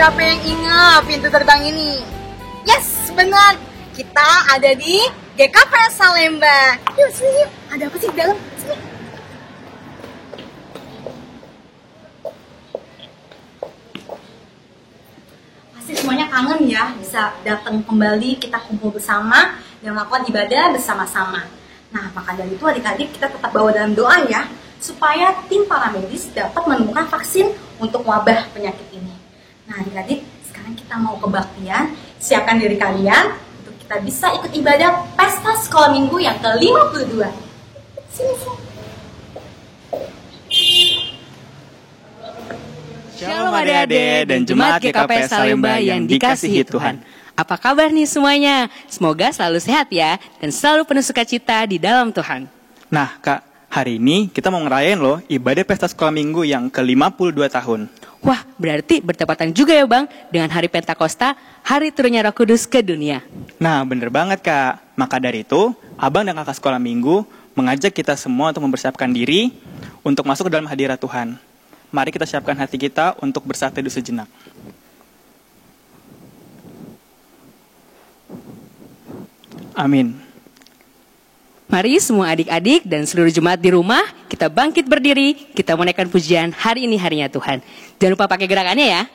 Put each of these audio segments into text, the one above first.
Siapa yang ingat pintu terbang ini? Yes, benar. Kita ada di GKP Salemba. Yuk, sini yuk. Ada apa sih di dalam? Sini. Pasti semuanya kangen ya, bisa datang kembali, kita kumpul bersama dan melakukan ibadah bersama-sama. Nah, maka dari itu adik-adik kita tetap bawa dalam doa ya, supaya tim para medis dapat menemukan vaksin untuk wabah penyakit ini. Nah, adik-adik, sekarang kita mau kebaktian. Siapkan diri kalian untuk kita bisa ikut ibadah Pesta Sekolah Minggu yang ke-52. Sini. Shalom adik-adik dan jemaat GKP Salemba yang dikasihi Tuhan. Apa kabar nih semuanya? Semoga selalu sehat ya dan selalu penuh sukacita di dalam Tuhan. Nah Kak, hari ini kita mau ngerayain loh ibadah Pesta Sekolah Minggu yang ke-52 tahun. Wah, berarti bertepatan juga ya Bang dengan hari Pentakosta, hari turunnya Roh Kudus ke dunia. Nah bener banget Kak, maka dari itu Abang dan Kakak Sekolah Minggu mengajak kita semua untuk mempersiapkan diri untuk masuk ke dalam hadirat Tuhan. Mari kita siapkan hati kita untuk bersatu teduh sejenak. Amin. Mari semua adik-adik dan seluruh jemaat di rumah, kita bangkit berdiri, kita menaikkan pujian hari ini harinya Tuhan. Jangan lupa pakai gerakannya ya.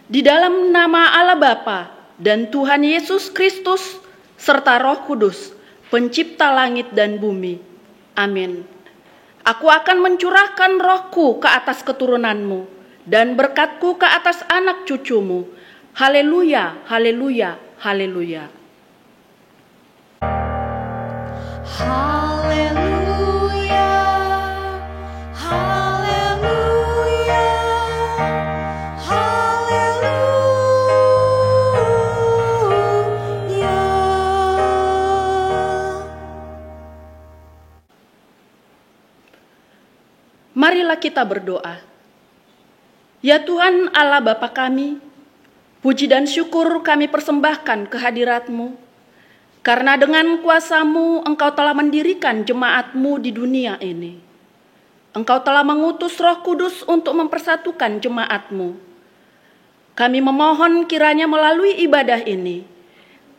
Di dalam nama Allah Bapa dan Tuhan Yesus Kristus serta Roh Kudus, pencipta langit dan bumi. Amin. Aku akan mencurahkan rohku ke atas keturunanmu dan berkatku ke atas anak cucumu. Haleluya, haleluya, haleluya. Haleluya, haleluya, haleluya. Marilah kita berdoa. Ya Tuhan Allah Bapa kami, puji dan syukur kami persembahkan ke hadirat-Mu, karena dengan kuasa-Mu Engkau telah mendirikan jemaat-Mu di dunia ini. Engkau telah mengutus Roh Kudus untuk mempersatukan jemaat-Mu. Kami memohon kiranya melalui ibadah ini,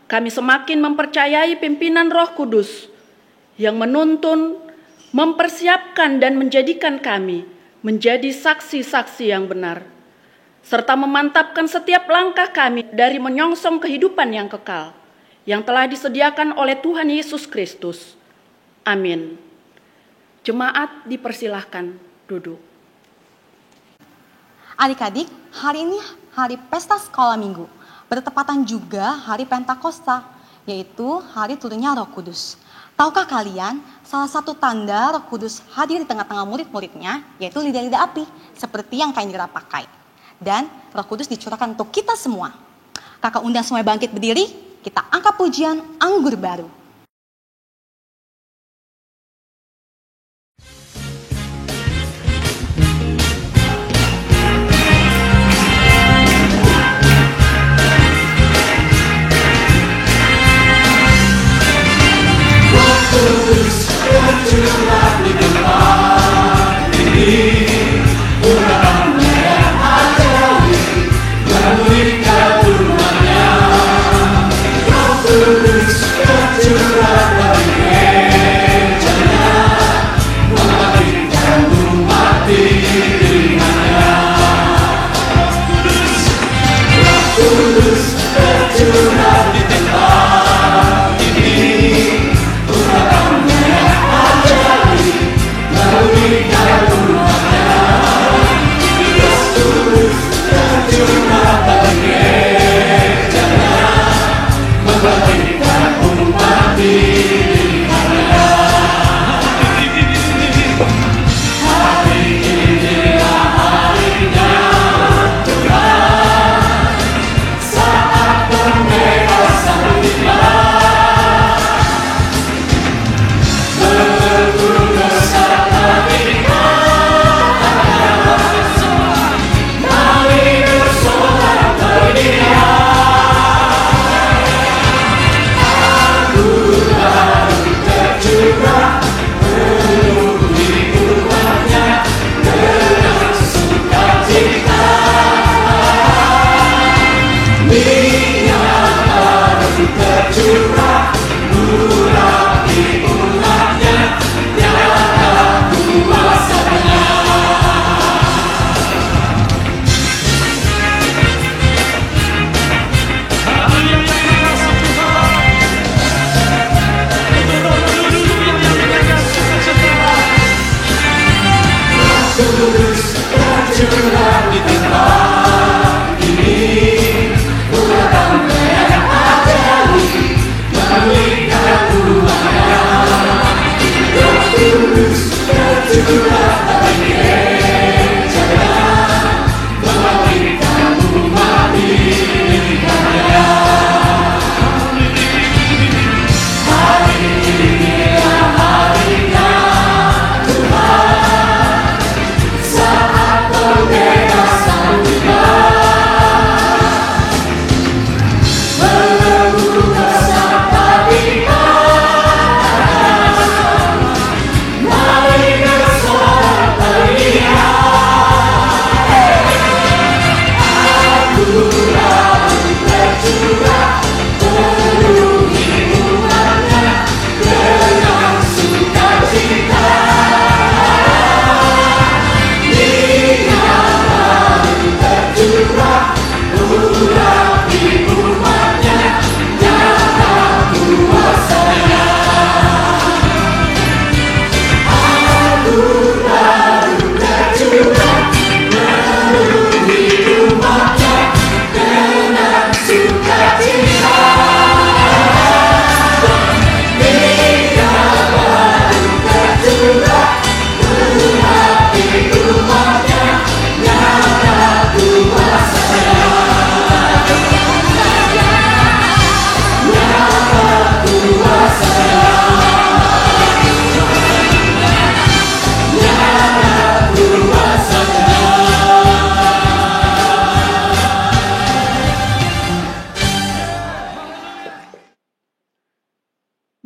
kami semakin mempercayai pimpinan Roh Kudus yang menuntun, mempersiapkan dan menjadikan kami menjadi saksi-saksi yang benar, serta memantapkan setiap langkah kami dari menyongsong kehidupan yang kekal, yang telah disediakan oleh Tuhan Yesus Kristus. Amin. Jemaat dipersilahkan duduk. Adik-adik, hari ini hari pesta sekolah minggu. Bertepatan juga hari Pentakosta, yaitu hari turunnya Roh Kudus. Tahukah kalian, salah satu tanda Roh Kudus hadir di tengah-tengah murid-muridnya, yaitu lidah-lidah api, seperti yang Kak Indra pakai. Dan Roh Kudus dicurahkan untuk kita semua. Kakak undang semua bangkit berdiri, kita angkat pujian Anggur Baru.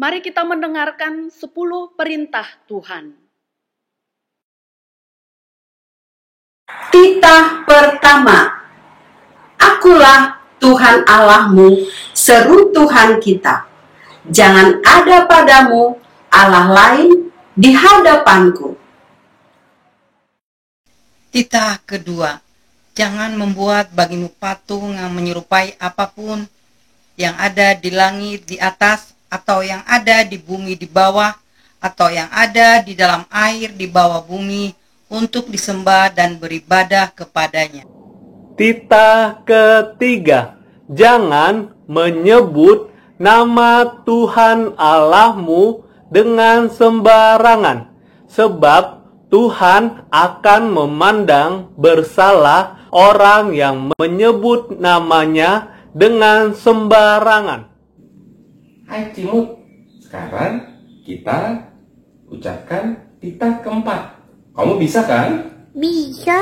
Mari kita mendengarkan 10 perintah Tuhan. Titah pertama. Akulah Tuhan Allahmu, seru Tuhan kita. Jangan ada padamu Allah lain di hadapanku. Titah kedua. Jangan membuat bagimu patung yang menyerupai apapun yang ada di langit di atas, atau yang ada di bumi di bawah, atau yang ada di dalam air di bawah bumi untuk disembah dan beribadah kepadanya. Titah ketiga, jangan menyebut nama Tuhan Allahmu dengan sembarangan, sebab Tuhan akan memandang bersalah orang yang menyebut namanya dengan sembarangan. Hai Cimut, sekarang kita ucapkan titah keempat. Kamu bisa kan? Bisa.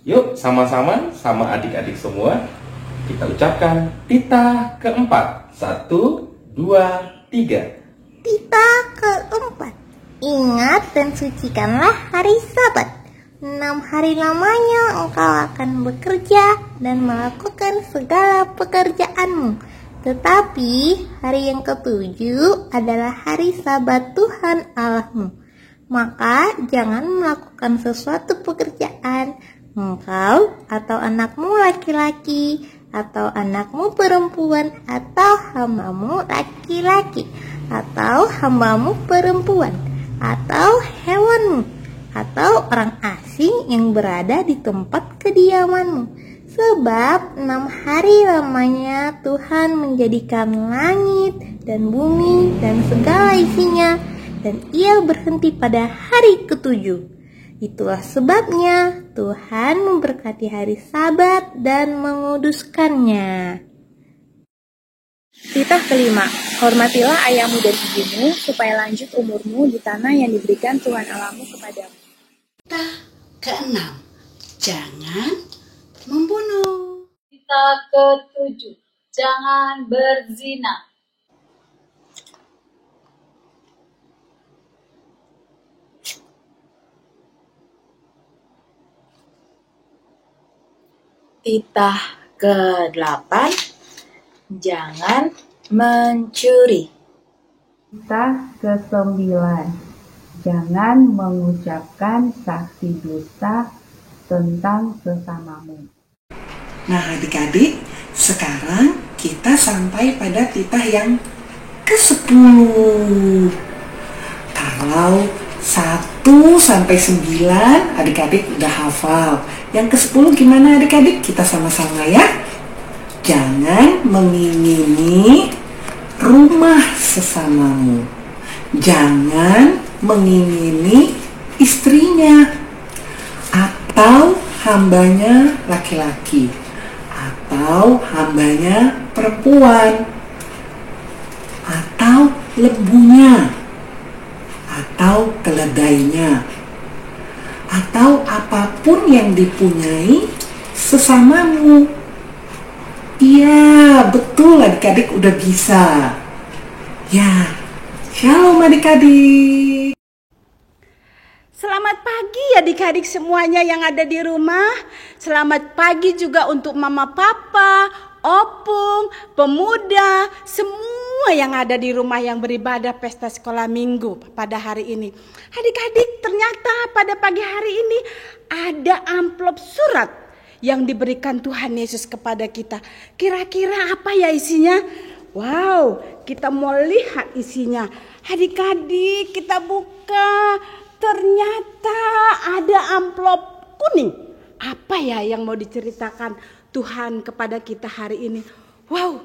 Yuk sama-sama sama adik-adik semua kita ucapkan titah keempat. 1, 2, 3. Titah keempat. Ingat dan sucikanlah hari Sabat. 6 hari lamanya engkau akan bekerja dan melakukan segala pekerjaanmu. Tetapi hari yang ketujuh adalah hari Sabat Tuhan Allahmu. Maka jangan melakukan sesuatu pekerjaan, engkau atau anakmu laki-laki, atau anakmu perempuan, atau hambamu laki-laki, atau hambamu perempuan, atau hewanmu, atau orang asing yang berada di tempat kediamanmu. Sebab 6 hari lamanya Tuhan menjadikan langit dan bumi dan segala isinya, dan ia berhenti pada hari ketujuh. Itulah sebabnya Tuhan memberkati hari Sabat dan menguduskannya. Titah kelima, hormatilah ayahmu dan ibumu supaya lanjut umurmu di tanah yang diberikan Tuhan Allahmu kepadamu. Titah keenam, jangan membunuh. Titah ketujuh, jangan berzina. Titah ke-8, jangan mencuri. Titah ke-9, jangan mengucapkan saksi dusta tentang sesamamu. Nah adik-adik, sekarang kita sampai pada titah yang ke-10. Kalau 1 sampai 9 adik-adik udah hafal. Yang ke-10 gimana adik-adik? Kita sama-sama ya. Jangan mengingini rumah sesamamu. Jangan mengingini istrinya atau hambanya laki-laki atau hambanya perempuan atau lembunya atau keledainya atau apapun yang dipunyai sesamamu. Iya, betul adik-adik udah bisa. Ya, shalom adik-adik. Selamat pagi adik-adik semuanya yang ada di rumah. Selamat pagi juga untuk mama papa, opung, pemuda, semua yang ada di rumah yang beribadah pesta sekolah minggu pada hari ini. Adik-adik, ternyata pada pagi hari ini ada amplop surat yang diberikan Tuhan Yesus kepada kita. Kira-kira apa ya isinya? Wow, kita mau lihat isinya. Adik-adik, kita buka. Ternyata ada amplop kuning. Apa ya yang mau diceritakan Tuhan kepada kita hari ini? Wow,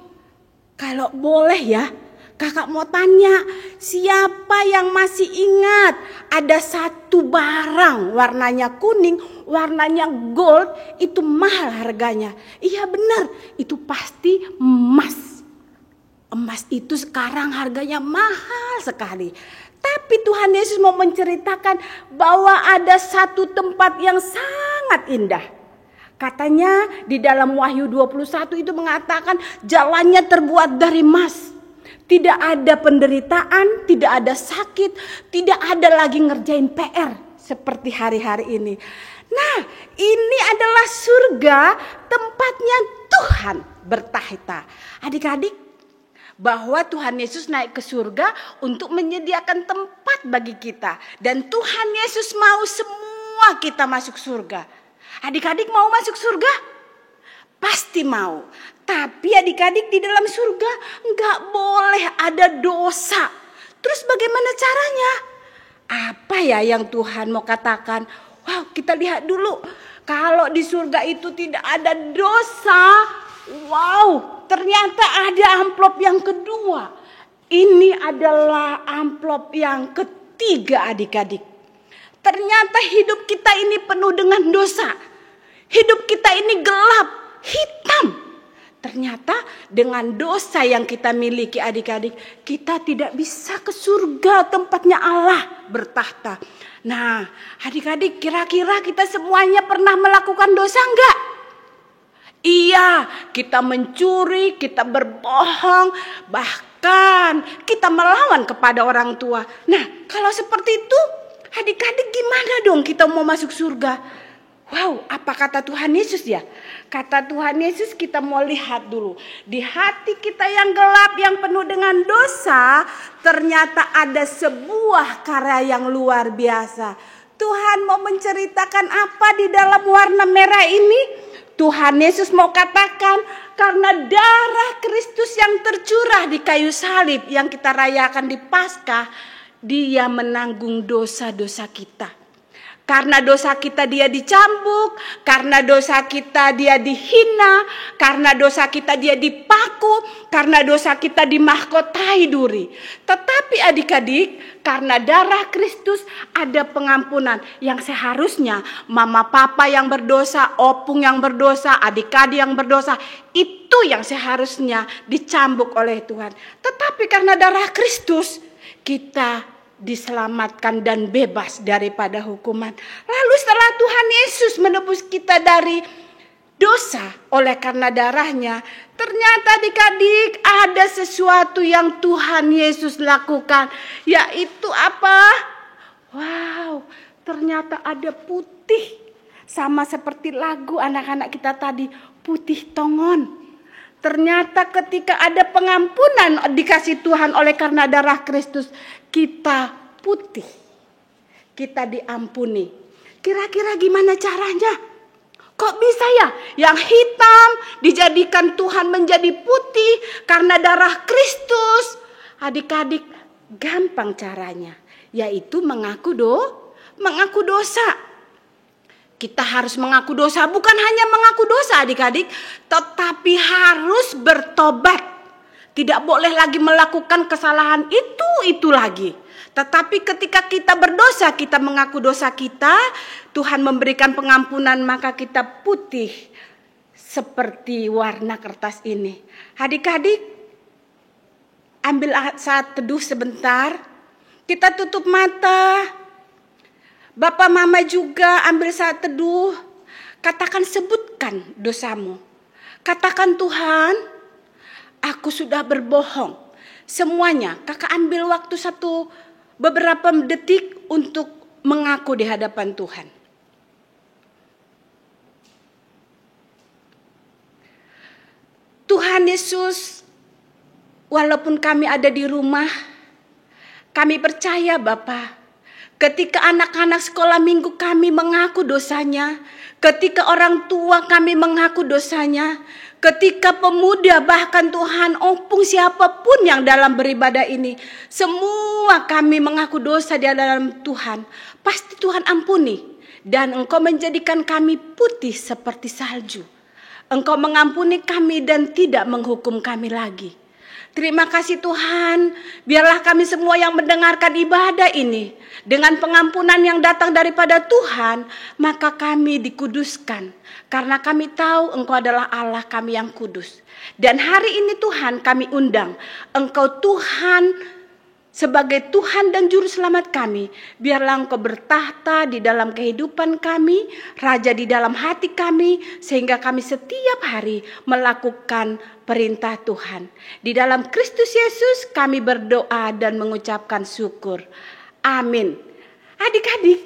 kalau boleh ya, kakak mau tanya, siapa yang masih ingat ada satu barang warnanya kuning, warnanya gold, itu mahal harganya? Iya benar, itu pasti emas. Emas itu sekarang harganya mahal sekali. Tapi Tuhan Yesus mau menceritakan bahwa ada satu tempat yang sangat indah. Katanya di dalam Wahyu 21 itu mengatakan jalannya terbuat dari emas. Tidak ada penderitaan, tidak ada sakit, tidak ada lagi ngerjain PR seperti hari-hari ini. Nah, ini adalah surga, tempatnya Tuhan bertahta. Adik-adik, bahwa Tuhan Yesus naik ke surga untuk menyediakan tempat bagi kita. Dan Tuhan Yesus mau semua kita masuk surga. Adik-adik mau masuk surga? Pasti mau. Tapi adik-adik di dalam surga nggak boleh ada dosa. Terus bagaimana caranya? Apa ya yang Tuhan mau katakan? Wow, kita lihat dulu. Kalau di surga itu tidak ada dosa. Wow, ternyata ada amplop yang kedua. Ini adalah amplop yang ketiga, adik-adik. Ternyata hidup kita ini penuh dengan dosa. Hidup kita ini gelap, hitam. Ternyata dengan dosa yang kita miliki, adik-adik, kita tidak bisa ke surga tempatnya Allah bertahta. Nah, adik-adik, kira-kira kita semuanya pernah melakukan dosa enggak? Iya, kita mencuri, kita berbohong, bahkan kita melawan kepada orang tua. Nah, kalau seperti itu, adik-adik gimana dong kita mau masuk surga? Wow, apa kata Tuhan Yesus ya? Kata Tuhan Yesus, kita mau lihat dulu. Di hati kita yang gelap, yang penuh dengan dosa, ternyata ada sebuah karya yang luar biasa. Tuhan mau menceritakan apa di dalam warna merah ini? Tuhan Yesus mau katakan, karena darah Kristus yang tercurah di kayu salib yang kita rayakan di Paskah, Dia menanggung dosa-dosa kita. Karena dosa kita Dia dicambuk, karena dosa kita Dia dihina, karena dosa kita Dia dipaku, karena dosa kita dimahkotai duri. Tetapi adik-adik, karena darah Kristus ada pengampunan yang seharusnya mama papa yang berdosa, opung yang berdosa, adik-adik yang berdosa, itu yang seharusnya dicambuk oleh Tuhan. Tetapi karena darah Kristus, kita diselamatkan dan bebas daripada hukuman. Lalu setelah Tuhan Yesus menebus kita dari dosa oleh karena darahnya, ternyata adik-adik ada sesuatu yang Tuhan Yesus lakukan, yaitu apa? Wow, ternyata ada putih, sama seperti lagu anak-anak kita tadi, putih tongon. Ternyata ketika ada pengampunan dikasih Tuhan oleh karena darah Kristus, kita putih, kita diampuni. Kira-kira gimana caranya? Kok bisa ya yang hitam dijadikan Tuhan menjadi putih karena darah Kristus? Adik-adik, gampang caranya, yaitu mengaku dosa. Kita harus mengaku dosa, bukan hanya mengaku dosa adik-adik, tetapi harus bertobat. Tidak boleh lagi melakukan kesalahan itu lagi. Tetapi ketika kita berdosa, kita mengaku dosa kita, Tuhan memberikan pengampunan, maka kita putih seperti warna kertas ini. Adik-adik, ambil saat teduh sebentar, kita tutup mata. Bapak mama juga ambil saat teduh, katakan, sebutkan dosamu. Katakan, Tuhan, aku sudah berbohong. Semuanya, kakak ambil waktu beberapa detik untuk mengaku di hadapan Tuhan. Tuhan Yesus, walaupun kami ada di rumah, kami percaya Bapa, ketika anak-anak sekolah minggu kami mengaku dosanya, ketika orang tua kami mengaku dosanya, ketika pemuda, bahkan Tuhan, opung siapapun yang dalam beribadah ini, semua kami mengaku dosa di dalam Tuhan, pasti Tuhan ampuni. Dan Engkau menjadikan kami putih seperti salju. Engkau mengampuni kami dan tidak menghukum kami lagi. Terima kasih Tuhan, biarlah kami semua yang mendengarkan ibadah ini, dengan pengampunan yang datang daripada Tuhan, maka kami dikuduskan. Karena kami tahu Engkau adalah Allah kami yang kudus. Dan hari ini Tuhan kami undang, Engkau Tuhan sebagai Tuhan dan Juru Selamat kami. Biarlah Engkau bertahta di dalam kehidupan kami, Raja di dalam hati kami, sehingga kami setiap hari melakukan perintah Tuhan. Di dalam Kristus Yesus kami berdoa dan mengucapkan syukur. Amin. Adik-adik,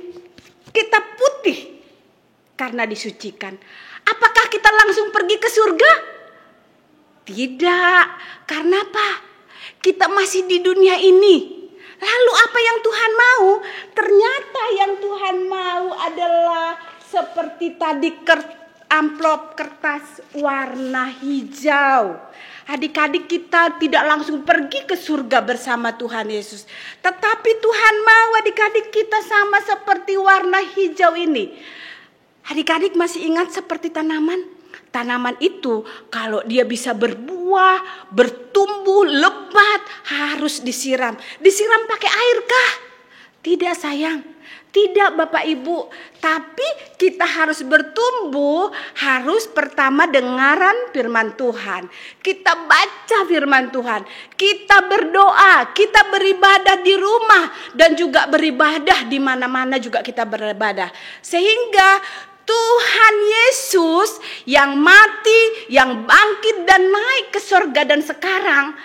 kita putih karena disucikan. Apakah kita langsung pergi ke surga? Tidak. Karena apa? Kita masih di dunia ini. Lalu apa yang Tuhan mau? Ternyata yang Tuhan mau adalah seperti tadi amplop kertas warna hijau. adik-adik kita tidak langsung pergi ke surga bersama Tuhan Yesus. Tetapi Tuhan mau adik-adik kita sama seperti warna hijau ini. Adik-adik masih ingat seperti tanaman? Tanaman itu kalau dia bisa berbuah, bertumbuh, lebat, harus disiram. Disiram pakai air kah? Tidak sayang. Tidak Bapak Ibu, tapi kita harus bertumbuh, harus pertama dengaran firman Tuhan. Kita baca firman Tuhan, kita berdoa, kita beribadah di rumah dan juga beribadah di mana-mana juga kita beribadah. Sehingga Tuhan Yesus yang mati, yang bangkit dan naik ke surga dan sekarang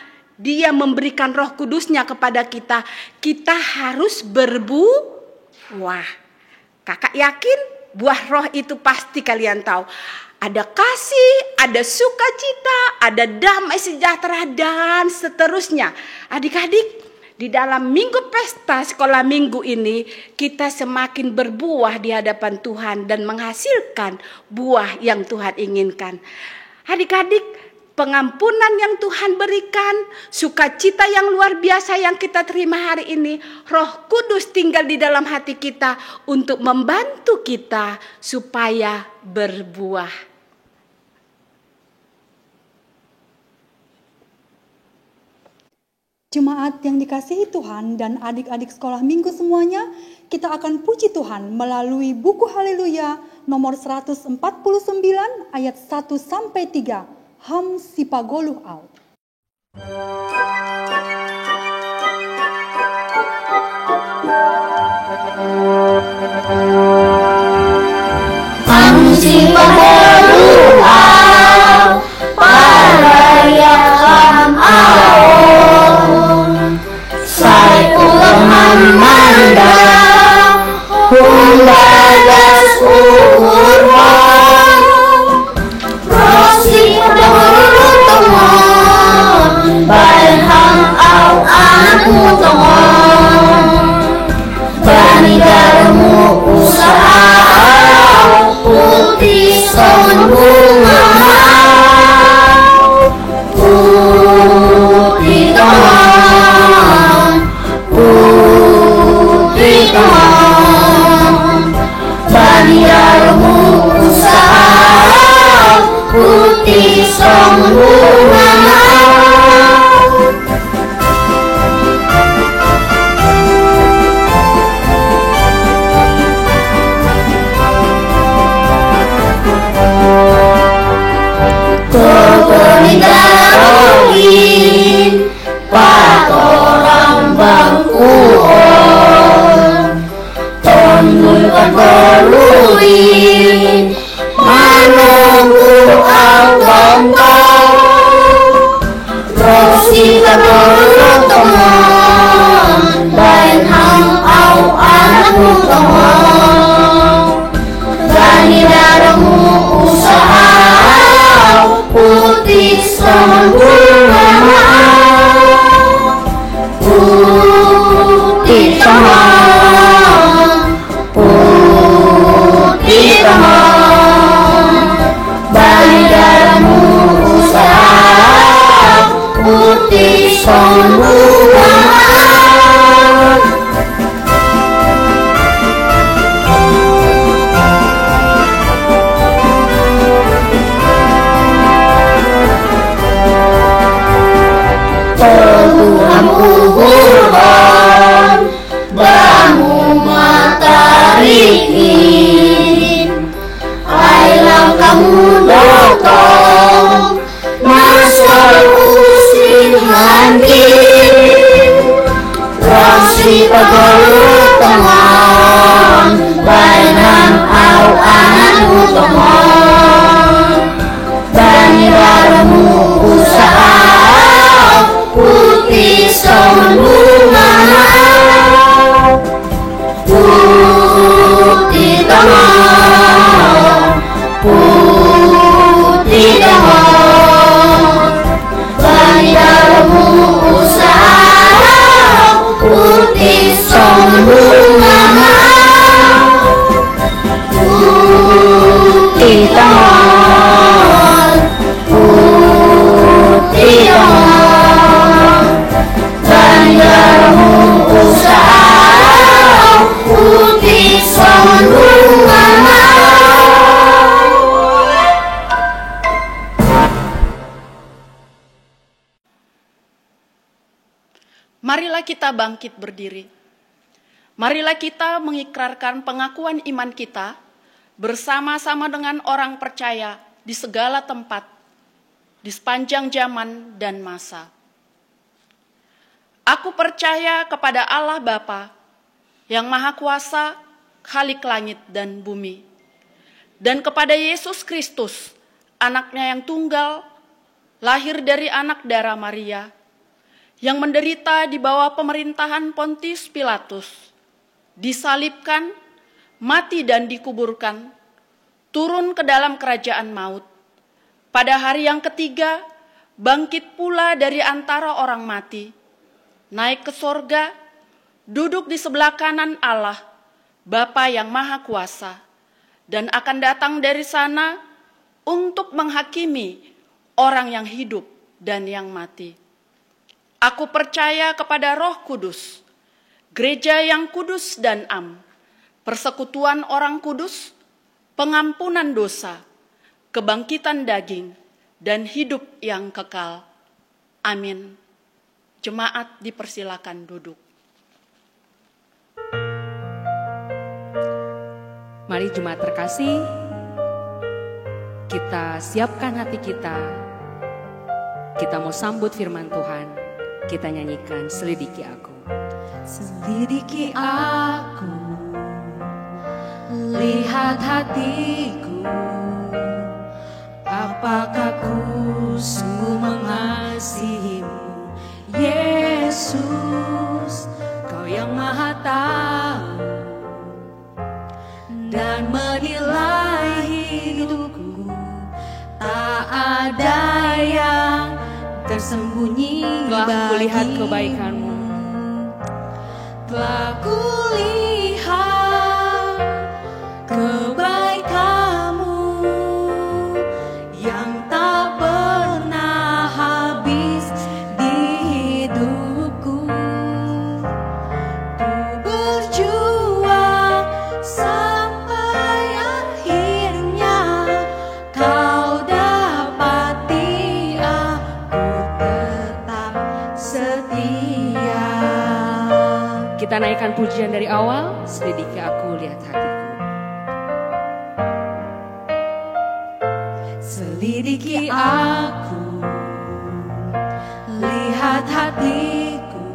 Dia memberikan Roh Kudusnya kepada kita. Kita harus berbuah. Kakak yakin buah roh itu pasti kalian tahu. Ada kasih, ada sukacita, ada damai sejahtera dan seterusnya. Adik-adik, di dalam minggu pesta sekolah minggu ini kita semakin berbuah di hadapan Tuhan dan menghasilkan buah yang Tuhan inginkan. Adik-adik, pengampunan yang Tuhan berikan, sukacita yang luar biasa yang kita terima hari ini, Roh Kudus tinggal di dalam hati kita untuk membantu kita supaya berbuah. Jemaat yang dikasihi Tuhan dan adik-adik sekolah minggu semuanya, kita akan puji Tuhan melalui buku Haleluya nomor 149 ayat 1-3. Ham sipagoluh au. Ham sipagoluh au, paraya ham au, sai ulang manda, humbagas urwa. Bayan hang au anakmu tongong, bani darmu usaha, putih son bunga, putih tongong, putih tongong, bani darmu usaha, putih son bunga. Patorang bangkuon, tonulkan berluin, menunggu angkong-kong, rosi keberuntungan, bayan hang au anakmu tongong, bani darahmu usaha, putih son bunga. Putih tongong, putih tongong, bani darahmu usaha, putih son bunga. Kurban bamu matariin, ailang kamu datang, masal usin hankin, rosi pagalutangan, bainan au anakmu tongong, bani darahmu usaha, putih son bunga, putih tongong, putih tongong, bani darahmu usaha, putih son bunga, putih Marilah kita bangkit berdiri. Marilah kita mengikrarkan pengakuan iman kita bersama-sama dengan orang percaya di segala tempat, di sepanjang zaman dan masa. Aku percaya kepada Allah Bapa yang Maha Kuasa, Khalik langit dan bumi, dan kepada Yesus Kristus, anaknya yang tunggal, lahir dari anak darah Maria, yang menderita di bawah pemerintahan Pontius Pilatus, disalibkan, mati dan dikuburkan, turun ke dalam kerajaan maut. Pada hari yang ketiga, bangkit pula dari antara orang mati, naik ke sorga, duduk di sebelah kanan Allah, Bapa yang Maha Kuasa, dan akan datang dari sana untuk menghakimi orang yang hidup dan yang mati. Aku percaya kepada Roh Kudus, gereja yang kudus dan am, persekutuan orang kudus, pengampunan dosa, kebangkitan daging, dan hidup yang kekal. Amin. Jemaat dipersilakan duduk. Mari jemaat terkasih, kita siapkan hati kita. Kita mau sambut firman Tuhan. Kita nyanyikan Selidiki Aku. Selidiki aku, lihat hatiku, apakah ku sungguh mengasihimu, Yesus, Kau yang Maha Tahu dan menilai hidupku. Tak ada yang tersembunyi Telah kulihat bagimu. kebaikanmu. Telah kulihat kebaikanmu yang tak pernah habis di hidupku. Ku berjuang sampai akhirnya Kau dapati aku tetap setia. Kita naikkan pujian dari awal, selidiki aku, lihat hatiku. Selidiki aku, lihat hatiku,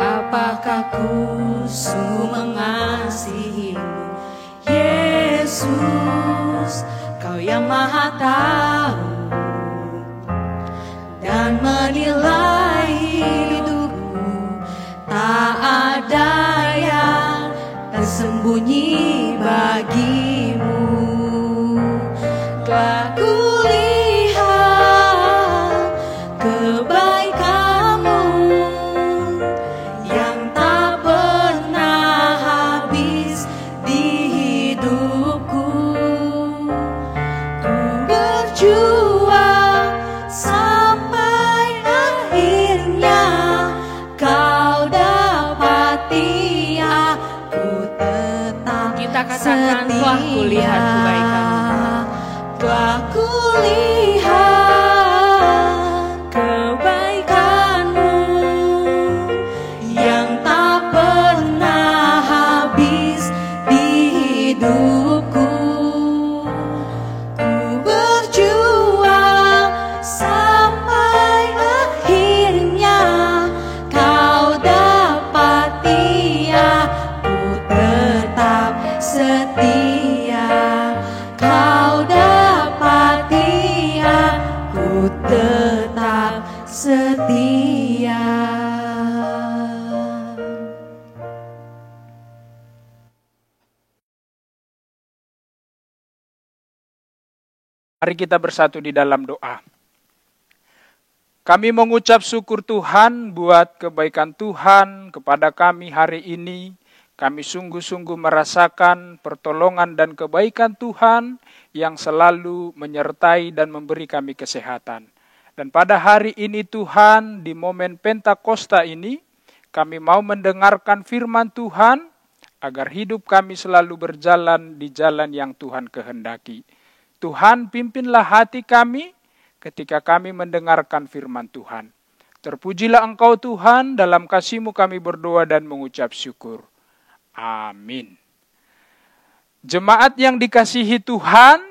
apakah ku sungguh mengasihimu, Yesus, Kau yang Maha Tahu dan menilai hidupku. Tak ada yang tersembunyi bagimu. Telah kulihat kebaikanmu yang tak pernah habis di hidupku. Ku berjuang sampai akhirnya Kau dapati aku tetap Kita katakan telah kulihat kebaikanmu. Telah kulihat kebaikanmu yang tak pernah habis di hidupku. Ku berjuang sampai akhirnya Kau dapati aku tetap setia. Kau dapati aku tetap setia. Mari kita bersatu di dalam doa. Kami mengucap syukur Tuhan buat kebaikan Tuhan kepada kami hari ini. Kami sungguh-sungguh merasakan pertolongan dan kebaikan Tuhan yang selalu menyertai dan memberi kami kesehatan. Dan pada hari ini Tuhan, di momen Pentakosta ini, kami mau mendengarkan firman Tuhan agar hidup kami selalu berjalan di jalan yang Tuhan kehendaki. Tuhan, pimpinlah hati kami ketika kami mendengarkan firman Tuhan. Terpujilah Engkau Tuhan, dalam kasih-Mu kami berdoa dan mengucap syukur. Amin. Jemaat yang dikasihi Tuhan,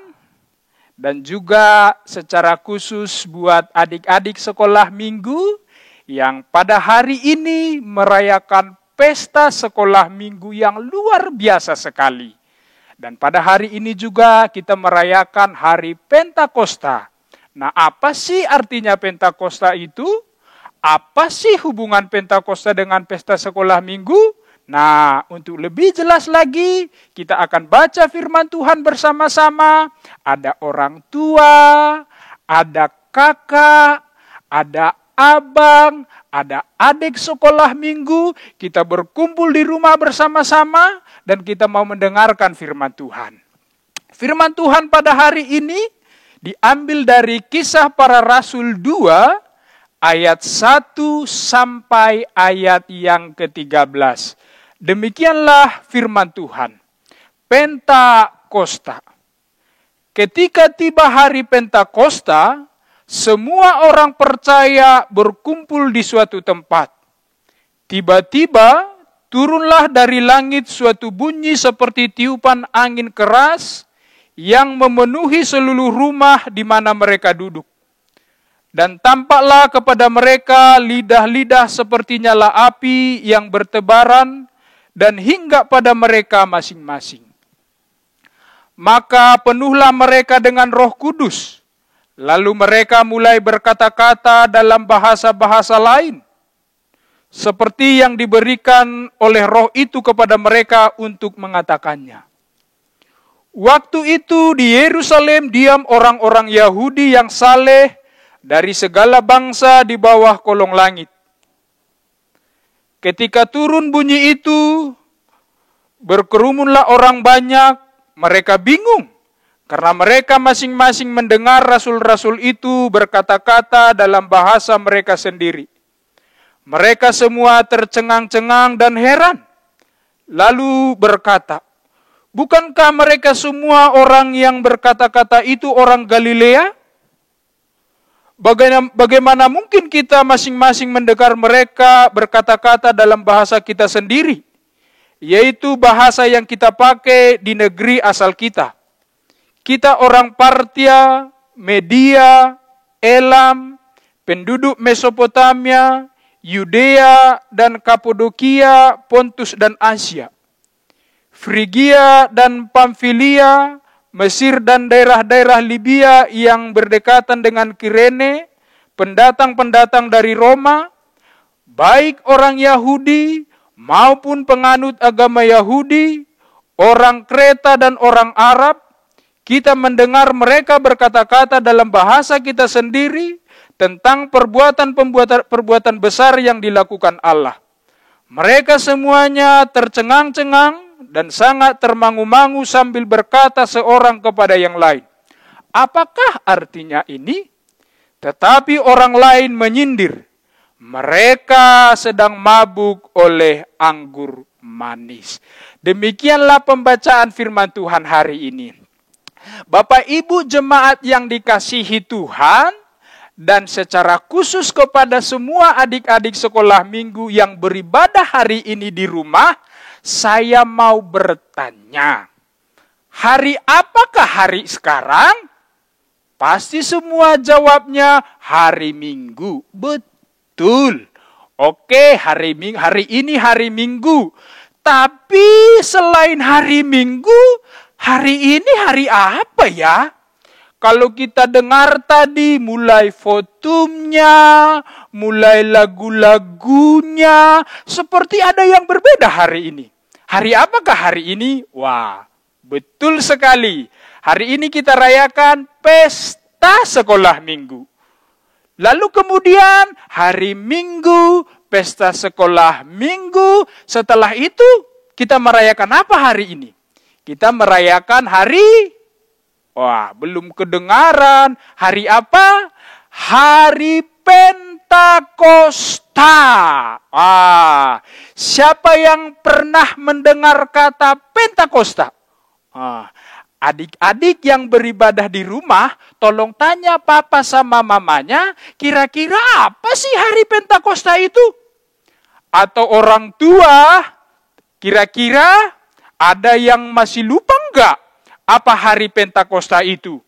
dan juga secara khusus buat adik-adik sekolah minggu yang pada hari ini merayakan pesta sekolah minggu yang luar biasa sekali. Dan pada hari ini juga kita merayakan hari Pentakosta. Nah, apa sih artinya Pentakosta itu? Apa sih hubungan Pentakosta dengan pesta sekolah minggu? Nah, untuk lebih jelas lagi, kita akan baca firman Tuhan bersama-sama. Ada orang tua, ada kakak, ada abang, ada adik sekolah minggu. Kita berkumpul di rumah bersama-sama dan kita mau mendengarkan firman Tuhan. Firman Tuhan pada hari ini diambil dari Kisah Para Rasul 2, ayat 1 sampai ayat yang ke-13. Demikianlah firman Tuhan. Pentakosta. Ketika tiba hari Pentakosta, semua orang percaya berkumpul di suatu tempat. Tiba-tiba turunlah dari langit suatu bunyi seperti tiupan angin keras yang memenuhi seluruh rumah di mana mereka duduk. Dan tampaklah kepada mereka lidah-lidah seperti nyala api yang bertebaran dan hingga pada mereka masing-masing. Maka penuhlah mereka dengan Roh Kudus. Lalu mereka mulai berkata-kata dalam bahasa-bahasa lain, seperti yang diberikan oleh Roh itu kepada mereka untuk mengatakannya. Waktu itu di Yerusalem diam orang-orang Yahudi yang saleh dari segala bangsa di bawah kolong langit. Ketika turun bunyi itu, berkerumunlah orang banyak, mereka bingung. Karena mereka masing-masing mendengar rasul-rasul itu berkata-kata dalam bahasa mereka sendiri. Mereka semua tercengang-cengang dan heran. Lalu berkata, bukankah mereka semua orang yang berkata-kata itu orang Galilea? Bagaimana mungkin kita masing-masing mendengar mereka berkata-kata dalam bahasa kita sendiri, yaitu bahasa yang kita pakai di negeri asal kita. Kita orang Partia, Media, Elam, penduduk Mesopotamia, Yudea dan Kapadokia, Pontus dan Asia, Frigia dan Pamfilia, Mesir dan daerah-daerah Libya yang berdekatan dengan Kirene, pendatang-pendatang dari Roma, baik orang Yahudi maupun penganut agama Yahudi, orang Kreta dan orang Arab, kita mendengar mereka berkata-kata dalam bahasa kita sendiri tentang perbuatan besar yang dilakukan Allah. Mereka semuanya tercengang-cengang dan sangat termangu-mangu sambil berkata seorang kepada yang lain, apakah artinya ini? Tetapi orang lain menyindir, mereka sedang mabuk oleh anggur manis. Demikianlah pembacaan firman Tuhan hari ini. Bapak Ibu jemaat yang dikasihi Tuhan, dan secara khusus kepada semua adik-adik sekolah minggu yang beribadah hari ini di rumah, saya mau bertanya, hari apakah hari sekarang? Pasti semua jawabnya hari Minggu. Betul. Oke, hari ini hari Minggu. Tapi selain hari Minggu, hari ini hari apa ya? Kalau kita dengar tadi mulai fotumnya, mulai lagu-lagunya, seperti ada yang berbeda hari ini. Hari apakah hari ini? Wah, betul sekali. Hari ini kita rayakan pesta sekolah minggu. Lalu kemudian hari Minggu, pesta sekolah minggu. Setelah itu kita merayakan apa hari ini? Kita merayakan hari, wah belum kedengaran. Hari apa? Hari Pentakosta. Siapa yang pernah mendengar kata Pentakosta? Adik-adik yang beribadah di rumah, tolong tanya papa sama mamanya, kira-kira apa sih hari Pentakosta itu? Atau orang tua, kira-kira ada yang masih lupa enggak apa hari Pentakosta itu?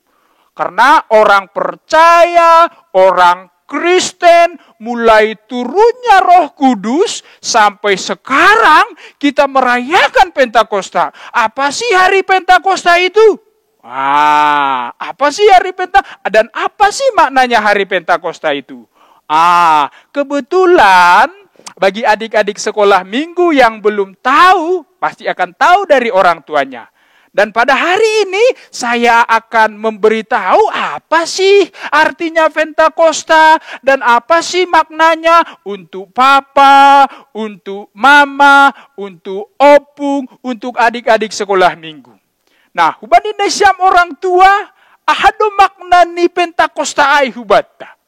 Karena orang percaya, orang Kristen, mulai turunnya Roh Kudus sampai sekarang kita merayakan Pentakosta. Apa sih hari Pentakosta itu? Apa sih hari Pentakosta? Dan apa sih maknanya hari Pentakosta itu? Kebetulan bagi adik-adik sekolah minggu yang belum tahu, pasti akan tahu dari orang tuanya. Dan pada hari ini saya akan memberitahu apa sih artinya Pentakosta dan apa sih maknanya untuk papa, untuk mama, untuk opung, untuk adik-adik sekolah minggu. Nah, huban Indonesia orang tua, ahado makna ni Pentakosta ai hubata.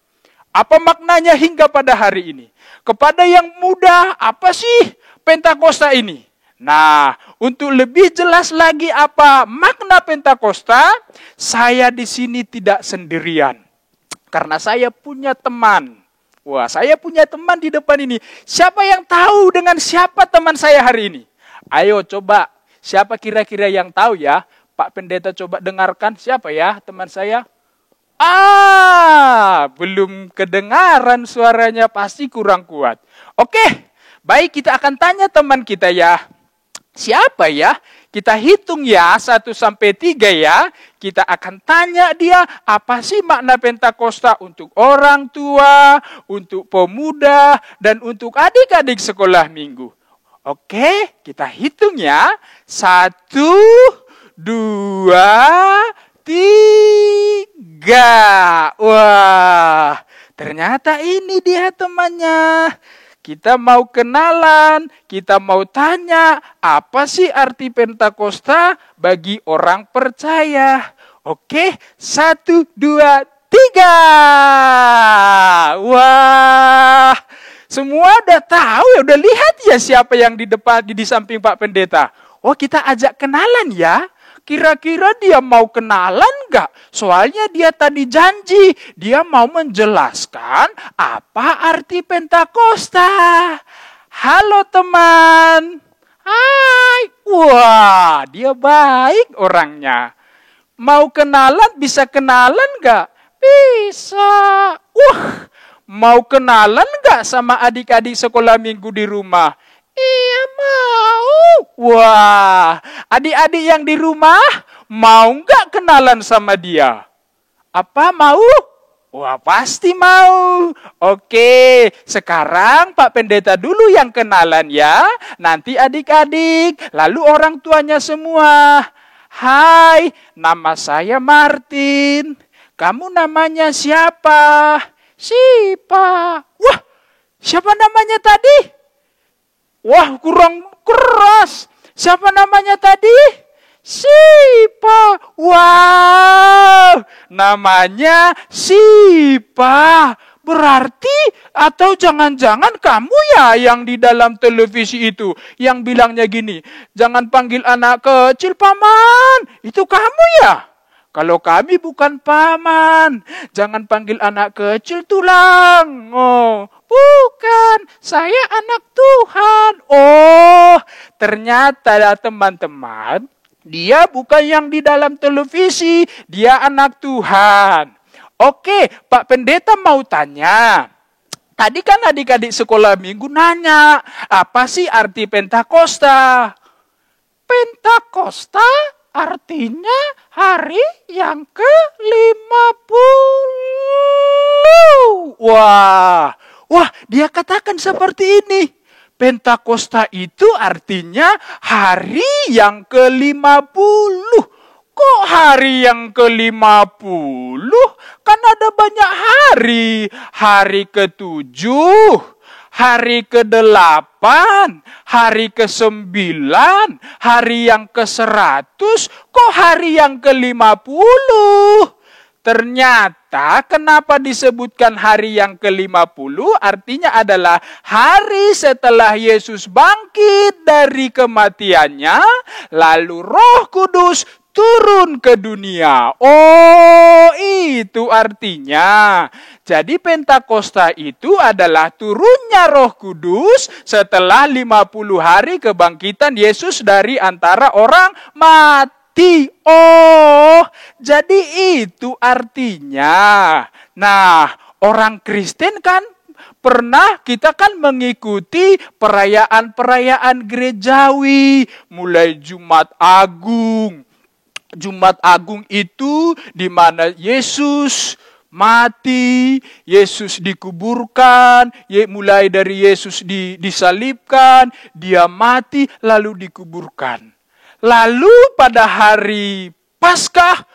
Apa maknanya hingga pada hari ini? Kepada yang muda, apa sih Pentakosta ini? Nah, untuk lebih jelas lagi apa makna Pentakosta, saya di sini tidak sendirian. Karena saya punya teman. Wah, saya punya teman di depan ini. Siapa yang tahu dengan siapa teman saya hari ini? Ayo coba, siapa kira-kira yang tahu ya? Pak Pendeta coba dengarkan, siapa ya teman saya? Belum kedengaran suaranya, pasti kurang kuat. Oke, baik, kita akan tanya teman kita ya. Siapa ya? Kita hitung ya, 1 sampai 3 ya. Kita akan tanya dia, apa sih makna Pentakosta untuk orang tua, untuk pemuda, dan untuk adik-adik sekolah minggu. Oke, kita hitung ya. 1, 2, 3. Wah, ternyata ini dia temannya. Kita mau kenalan, kita mau tanya, apa sih arti Pentakosta bagi orang percaya? Oke, 1, 2, 3. Wah, semua udah tahu ya, udah lihat ya siapa yang di depan, di samping Pak Pendeta. Oh, kita ajak kenalan ya. Kira-kira dia mau kenalan nggak? Soalnya dia tadi janji, dia mau menjelaskan apa arti Pentakosta. Halo teman. Hai. Wah, dia baik orangnya. Mau kenalan, bisa kenalan nggak? Bisa. Mau kenalan nggak sama adik-adik sekolah minggu di rumah? Iya mau. Wah, adik-adik yang di rumah mau nggak kenalan sama dia? Apa mau? Wah, pasti mau. Oke, sekarang Pak Pendeta dulu yang kenalan ya. Nanti adik-adik, lalu orang tuanya semua. Hai, nama saya Martin. Kamu namanya siapa? Sipa. Wah, siapa namanya tadi? Wah, kurang keras. Siapa namanya tadi? Sipa. Wow, namanya Sipa. Berarti atau jangan-jangan kamu ya yang di dalam televisi itu yang bilangnya gini, jangan panggil anak kecil paman. Itu kamu ya? Kalau kami bukan paman, jangan panggil anak kecil tulang. Oh, bukan, saya anak Tuhan. Oh, ternyata ya teman-teman, dia bukan yang di dalam televisi, dia anak Tuhan. Oke, Pak Pendeta mau tanya. Tadi kan adik-adik sekolah minggu nanya, apa sih arti Pentakosta? Pentakosta artinya hari yang ke-50. Wah, dia katakan seperti ini. Pentakosta itu artinya hari yang ke-50. Kok hari yang ke-50? Kan ada banyak hari. Hari ke-7, hari ke-8, hari ke-9, hari yang ke-100, kok hari yang ke-50? Ternyata kenapa disebutkan hari yang ke-50? Artinya adalah hari setelah Yesus bangkit dari kematiannya, lalu Roh Kudus turun ke dunia. Oh, itu artinya. Jadi Pentakosta itu adalah turunnya Roh Kudus setelah 50 hari kebangkitan Yesus dari antara orang mati. Oh, jadi itu artinya. Nah, orang Kristen kan kita kan mengikuti perayaan-perayaan gerejawi, mulai Jumat Agung. Jumat Agung itu di mana Yesus mati, Yesus dikuburkan, mulai dari Yesus disalibkan, dia mati lalu dikuburkan. Lalu pada hari Paskah,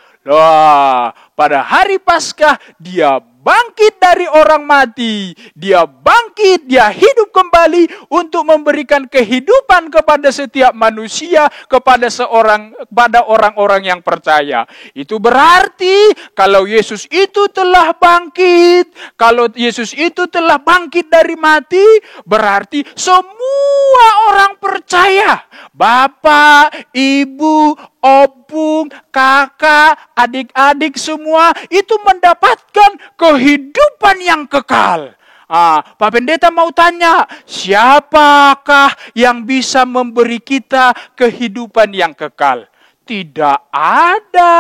pada hari Paskah dia bangkit dari orang mati. Dia bangkit, dia hidup kembali untuk memberikan kehidupan kepada setiap manusia, kepada orang-orang yang percaya. Itu berarti kalau Yesus itu telah bangkit, kalau Yesus itu telah bangkit dari mati, berarti semua orang percaya, bapak, ibu, opung, kakak, adik-adik semua itu mendapatkan kehidupan yang kekal. Pak Pendeta mau tanya, siapakah yang bisa memberi kita kehidupan yang kekal? Tidak ada.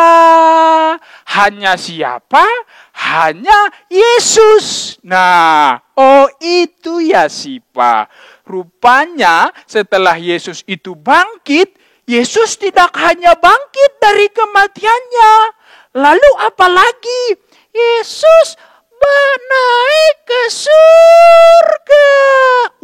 Hanya siapa? Hanya Yesus. Nah, oh itu ya Pak. Rupanya setelah Yesus itu bangkit, Yesus tidak hanya bangkit dari kematiannya. Lalu apa lagi? Yesus naik ke surga.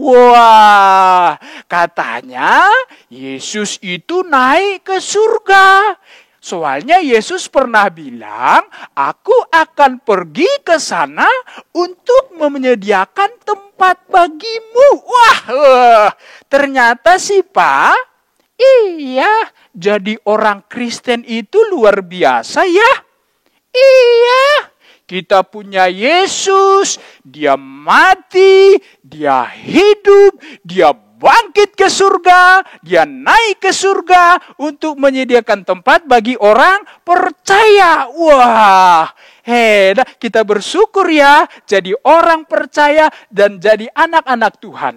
Wah, katanya Yesus itu naik ke surga. Soalnya Yesus pernah bilang, aku akan pergi ke sana untuk menyediakan tempat bagimu. Wah, ternyata Pak, iya, jadi orang Kristen itu luar biasa ya. Iya, kita punya Yesus, dia mati, dia hidup, dia bangkit ke surga, dia naik ke surga untuk menyediakan tempat bagi orang percaya. Wah, kita bersyukur ya jadi orang percaya dan jadi anak-anak Tuhan.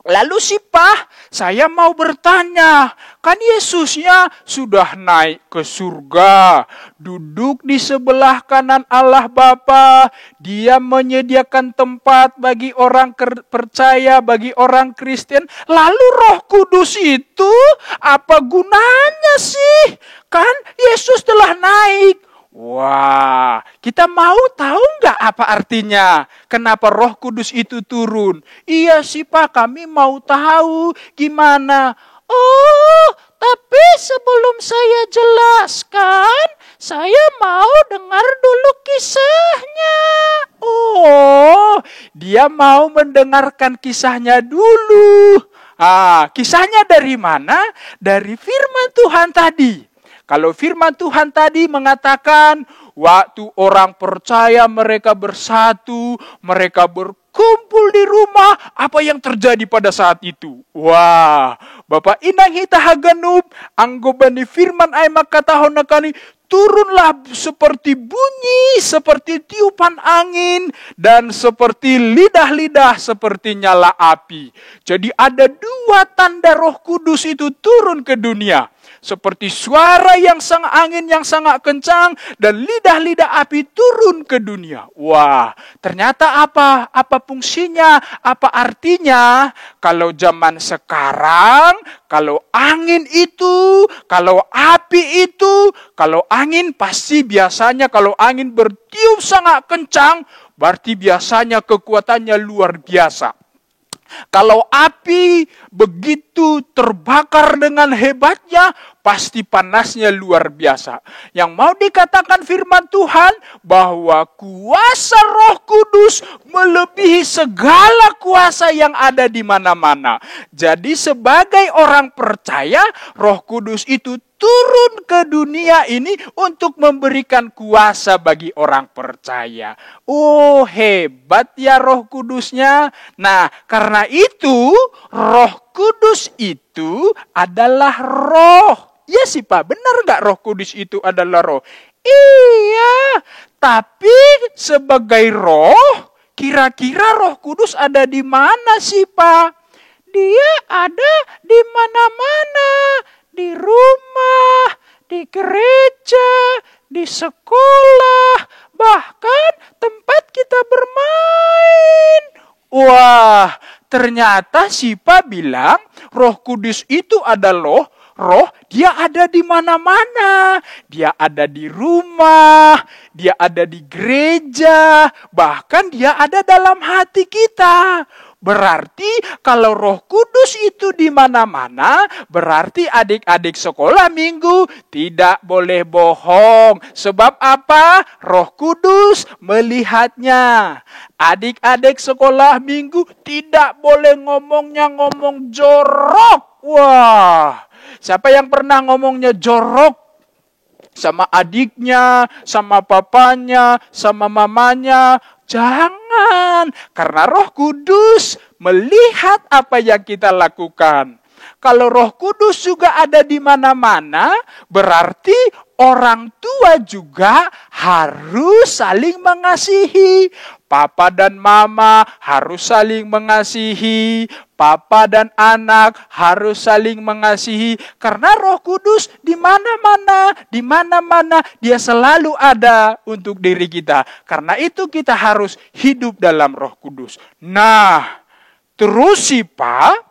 Lalu Pak, saya mau bertanya, kan Yesusnya sudah naik ke surga, duduk di sebelah kanan Allah Bapa, dia menyediakan tempat bagi orang percaya, bagi orang Kristen. Lalu Roh Kudus itu apa gunanya sih? Kan Yesus telah naik. Wah, kita mau tahu nggak apa artinya? Kenapa Roh Kudus itu turun? Iya sih Pak, kami mau tahu gimana. Oh, tapi sebelum saya jelaskan, saya mau dengar dulu kisahnya. Oh, dia mau mendengarkan kisahnya dulu. Kisahnya dari mana? Dari firman Tuhan tadi. Kalau firman Tuhan tadi mengatakan, waktu orang percaya mereka bersatu, mereka berkumpul di rumah, apa yang terjadi pada saat itu? Wah, Bapak Inang Hita Haganub, anggobani firman ay makatahonakani, turunlah seperti bunyi, seperti tiupan angin, dan seperti lidah-lidah seperti nyala api. Jadi ada dua tanda Roh Kudus itu turun ke dunia. Seperti suara yang angin yang sangat kencang dan lidah-lidah api turun ke dunia. Wah, ternyata apa? Apa fungsinya? Apa artinya? Kalau zaman sekarang, kalau angin itu, kalau api itu, kalau angin pasti biasanya kalau angin bertiup sangat kencang, berarti biasanya kekuatannya luar biasa. Kalau api begitu terbakar dengan hebatnya, pasti panasnya luar biasa. Yang mau dikatakan firman Tuhan, bahwa kuasa Roh Kudus melebihi segala kuasa yang ada di mana-mana. Jadi sebagai orang percaya, Roh Kudus itu turun ke dunia ini untuk memberikan kuasa bagi orang percaya. Oh, hebat ya Roh Kudusnya. Nah, karena itu Roh Kudus itu adalah roh. Ya sih Pak, benar nggak Roh Kudus itu adalah roh? Iya, tapi sebagai roh, kira-kira Roh Kudus ada di mana sih Pak? Dia ada di mana-mana, di rumah, di gereja, di sekolah, bahkan tempat kita bermain. Wah, ternyata Sipa bilang Roh Kudus itu adalah roh, dia ada di mana-mana. Dia ada di rumah, dia ada di gereja, bahkan dia ada dalam hati kita. Berarti kalau Roh Kudus itu di mana-mana, berarti adik-adik sekolah minggu tidak boleh bohong. Sebab apa? Roh Kudus melihatnya. Adik-adik sekolah minggu tidak boleh ngomongnya ngomong jorok. Wah, siapa yang pernah ngomongnya jorok? Sama adiknya, sama papanya, sama mamanya. Jangan, karena Roh Kudus melihat apa yang kita lakukan. Kalau Roh Kudus juga ada di mana-mana, berarti orang tua juga harus saling mengasihi. Papa dan mama harus saling mengasihi. Papa dan anak harus saling mengasihi. Karena Roh Kudus di mana-mana dia selalu ada untuk diri kita. Karena itu kita harus hidup dalam Roh Kudus. Nah, terus sih Pak,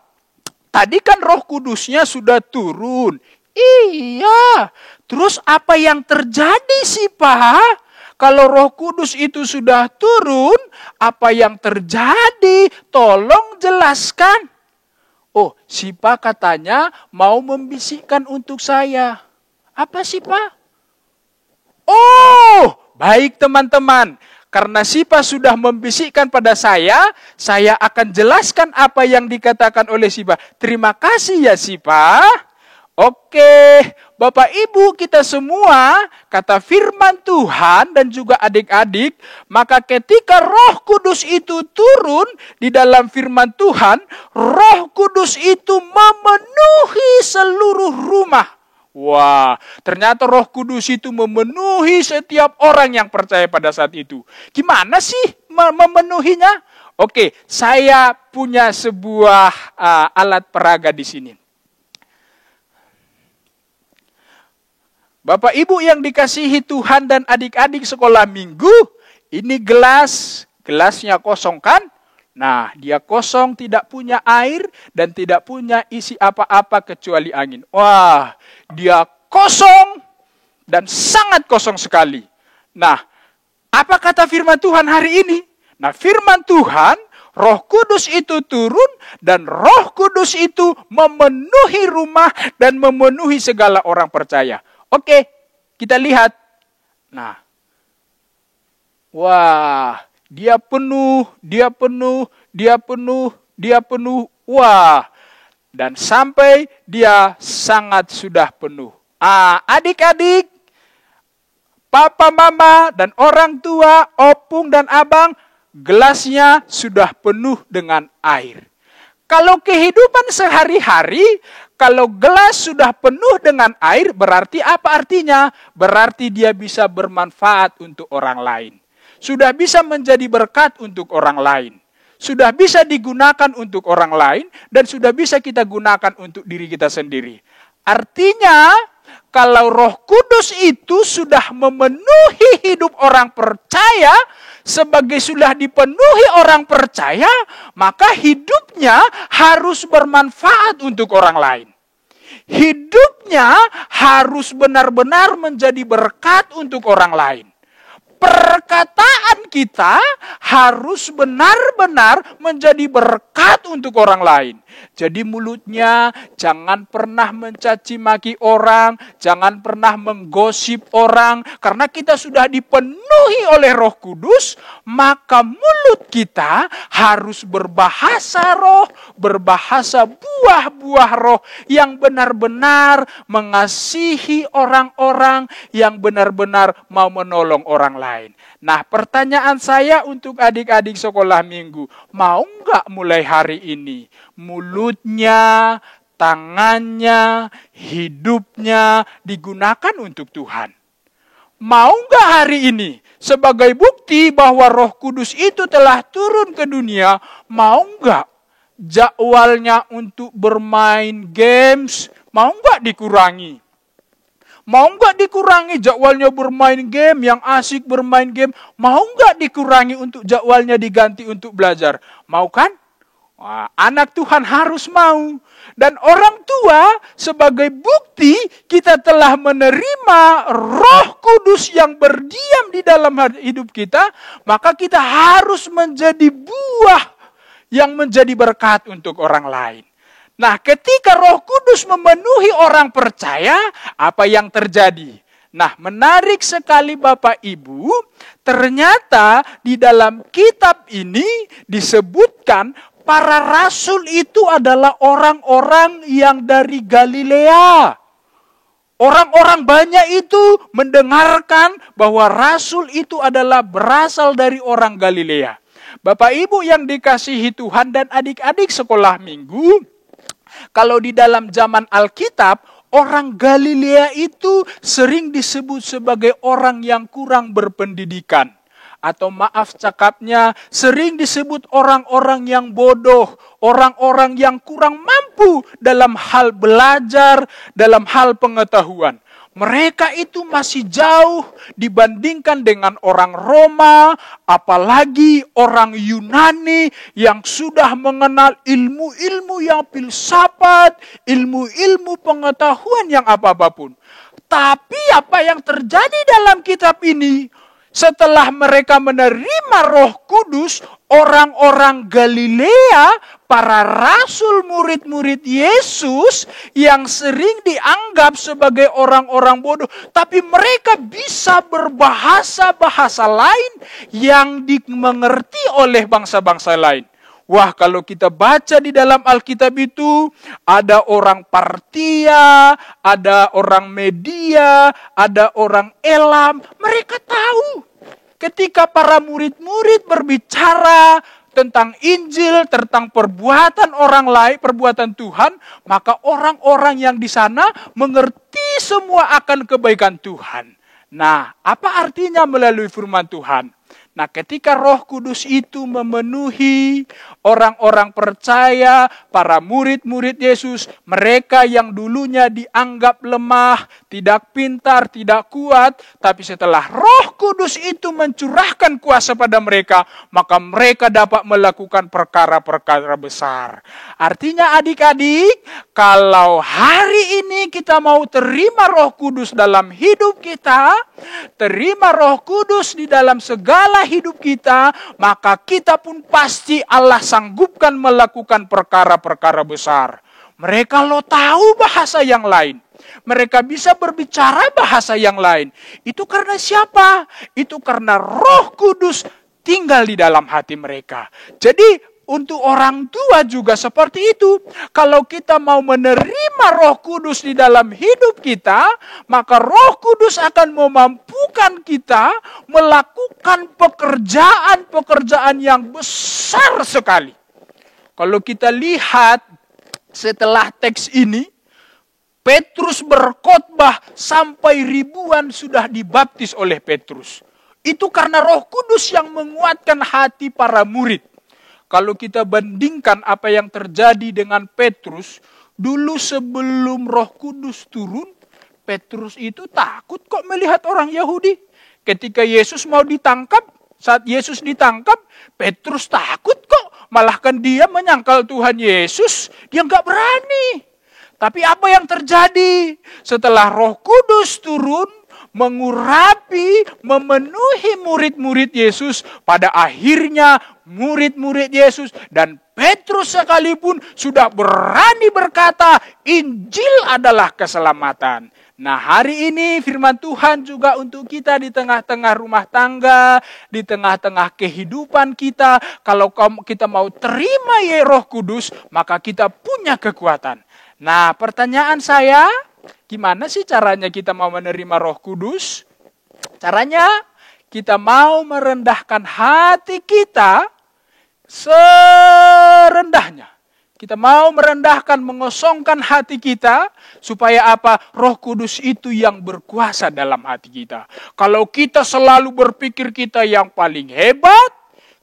tadi kan Roh Kudusnya sudah turun. Iya, terus apa yang terjadi sih Pak? Kalau Roh Kudus itu sudah turun, apa yang terjadi? Tolong jelaskan. Oh, si Pak katanya mau membisikkan untuk saya. Apa sih Pak? Oh, baik teman-teman. Karena si Pak sudah membisikkan pada saya akan jelaskan apa yang dikatakan oleh si Pak. Terima kasih ya si Pak. Oke, Bapak Ibu kita semua, kata firman Tuhan dan juga adik-adik, maka ketika Roh Kudus itu turun di dalam firman Tuhan, Roh Kudus itu memenuhi seluruh rumah. Wah, ternyata Roh Kudus itu memenuhi setiap orang yang percaya pada saat itu. Gimana sih memenuhinya? Oke, saya punya sebuah alat peraga di sini. Bapak Ibu yang dikasihi Tuhan dan adik-adik sekolah minggu, ini gelasnya kosong kan? Nah, dia kosong, tidak punya air dan tidak punya isi apa-apa kecuali angin. Wah, dia kosong dan sangat kosong sekali. Nah, apa kata firman Tuhan hari ini? Nah, firman Tuhan, Roh Kudus itu turun dan Roh Kudus itu memenuhi rumah dan memenuhi segala orang percaya. Oke, kita lihat. Nah, wah, dia penuh. Wah, dan sampai dia sangat sudah penuh. Adik-adik, papa, mama, dan orang tua, opung dan abang, gelasnya sudah penuh dengan air. Kalau kehidupan sehari-hari, kalau gelas sudah penuh dengan air, berarti apa artinya? Berarti dia bisa bermanfaat untuk orang lain. Sudah bisa menjadi berkat untuk orang lain. Sudah bisa digunakan untuk orang lain, dan sudah bisa kita gunakan untuk diri kita sendiri. Artinya, kalau Roh Kudus itu sudah memenuhi hidup orang percaya, sebagai sudah dipenuhi orang percaya, maka hidupnya harus bermanfaat untuk orang lain. Hidupnya harus benar-benar menjadi berkat untuk orang lain. Perkataan kita harus benar-benar menjadi berkat untuk orang lain. Jadi mulutnya jangan pernah mencaci maki orang, jangan pernah menggosip orang. Karena kita sudah dipenuhi oleh Roh Kudus, maka mulut kita harus berbahasa roh, berbahasa buah-buah roh yang benar-benar mengasihi orang-orang, yang benar-benar mau menolong orang lain. Nah, pertanyaan saya untuk adik-adik sekolah minggu, mau nggak mulai hari ini mulutnya tangannya, hidupnya digunakan untuk Tuhan. Mau nggak hari ini sebagai bukti bahwa Roh Kudus itu telah turun ke dunia, mau nggak jadwalnya untuk bermain games, mau nggak dikurangi? Mau nggak dikurangi jadwalnya bermain game, yang asik bermain game, mau nggak dikurangi untuk jadwalnya diganti untuk belajar? Mau kan? Wah, anak Tuhan harus mau. Dan orang tua sebagai bukti kita telah menerima Roh Kudus yang berdiam di dalam hidup kita, maka kita harus menjadi buah yang menjadi berkat untuk orang lain. Nah, ketika Roh Kudus memenuhi orang percaya, apa yang terjadi? Nah, menarik sekali Bapak Ibu, ternyata di dalam kitab ini disebutkan para rasul itu adalah orang-orang yang dari Galilea. Orang-orang banyak itu mendengarkan bahwa rasul itu adalah berasal dari orang Galilea. Bapak Ibu yang dikasihi Tuhan dan adik-adik sekolah minggu, kalau di dalam zaman Alkitab, orang Galilea itu sering disebut sebagai orang yang kurang berpendidikan. Atau maaf cakapnya, sering disebut orang-orang yang bodoh, orang-orang yang kurang mampu dalam hal belajar, dalam hal pengetahuan. Mereka itu masih jauh dibandingkan dengan orang Roma, apalagi orang Yunani yang sudah mengenal ilmu-ilmu yang filsafat, ilmu-ilmu pengetahuan yang apa-apapun. Tapi apa yang terjadi dalam kitab ini? Setelah mereka menerima Roh Kudus, orang-orang Galilea, para rasul murid-murid Yesus yang sering dianggap sebagai orang-orang bodoh, tapi mereka bisa berbahasa-bahasa lain yang dimengerti oleh bangsa-bangsa lain. Wah, kalau kita baca di dalam Alkitab itu, ada orang Partia, ada orang Media, ada orang Elam. Mereka tahu ketika para murid-murid berbicara tentang Injil, tentang perbuatan orang lain, perbuatan Tuhan, maka orang-orang yang di sana mengerti semua akan kebaikan Tuhan. Nah, apa artinya melalui firman Tuhan? Nah, ketika Roh Kudus itu memenuhi orang-orang percaya, para murid-murid Yesus, mereka yang dulunya dianggap lemah, tidak pintar, tidak kuat, tapi setelah Roh Kudus itu mencurahkan kuasa pada mereka, maka mereka dapat melakukan perkara-perkara besar. Artinya adik-adik, kalau hari ini kita mau terima Roh Kudus dalam hidup kita, terima Roh Kudus di dalam segala hidup kita, maka kita pun pasti Allah sanggupkan melakukan perkara-perkara besar. Mereka tahu bahasa yang lain. Mereka bisa berbicara bahasa yang lain. Itu karena siapa? Itu karena Roh Kudus tinggal di dalam hati mereka. Jadi untuk orang tua juga seperti itu. Kalau kita mau menerima Roh Kudus di dalam hidup kita, maka Roh Kudus akan memampukan kita melakukan pekerjaan-pekerjaan yang besar sekali. Kalau kita lihat setelah teks ini, Petrus berkhotbah sampai ribuan sudah dibaptis oleh Petrus. Itu karena Roh Kudus yang menguatkan hati para murid. Kalau kita bandingkan apa yang terjadi dengan Petrus, dulu sebelum Roh Kudus turun, Petrus itu takut kok melihat orang Yahudi. Ketika Yesus mau ditangkap, saat Yesus ditangkap, Petrus takut kok. Malahkan dia menyangkal Tuhan Yesus, dia nggak berani. Tapi apa yang terjadi? Setelah Roh Kudus turun, mengurapi, memenuhi murid-murid Yesus, pada akhirnya murid-murid Yesus dan Petrus sekalipun sudah berani berkata, Injil adalah keselamatan. Nah, hari ini firman Tuhan juga untuk kita di tengah-tengah rumah tangga, di tengah-tengah kehidupan kita. Kalau kita mau terima Roh Kudus, maka kita punya kekuatan. Nah, pertanyaan saya, gimana sih caranya kita mau menerima Roh Kudus? Caranya kita mau merendahkan hati kita serendahnya. Kita mau merendahkan, mengosongkan hati kita, supaya apa? Roh Kudus itu yang berkuasa dalam hati kita. Kalau kita selalu berpikir kita yang paling hebat,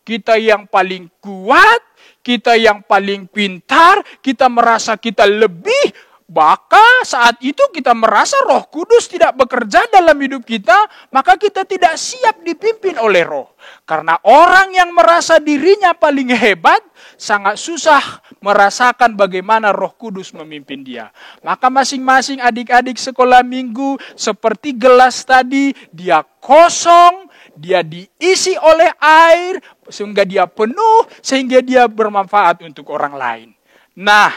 kita yang paling kuat, kita yang paling pintar, kita merasa kita lebih, maka saat itu kita merasa Roh Kudus tidak bekerja dalam hidup kita, maka kita tidak siap dipimpin oleh Roh. Karena orang yang merasa dirinya paling hebat, sangat susah merasakan bagaimana Roh Kudus memimpin dia. Maka masing-masing adik-adik sekolah minggu, seperti gelas tadi, dia kosong, dia diisi oleh air, sehingga dia penuh, sehingga dia bermanfaat untuk orang lain. Nah,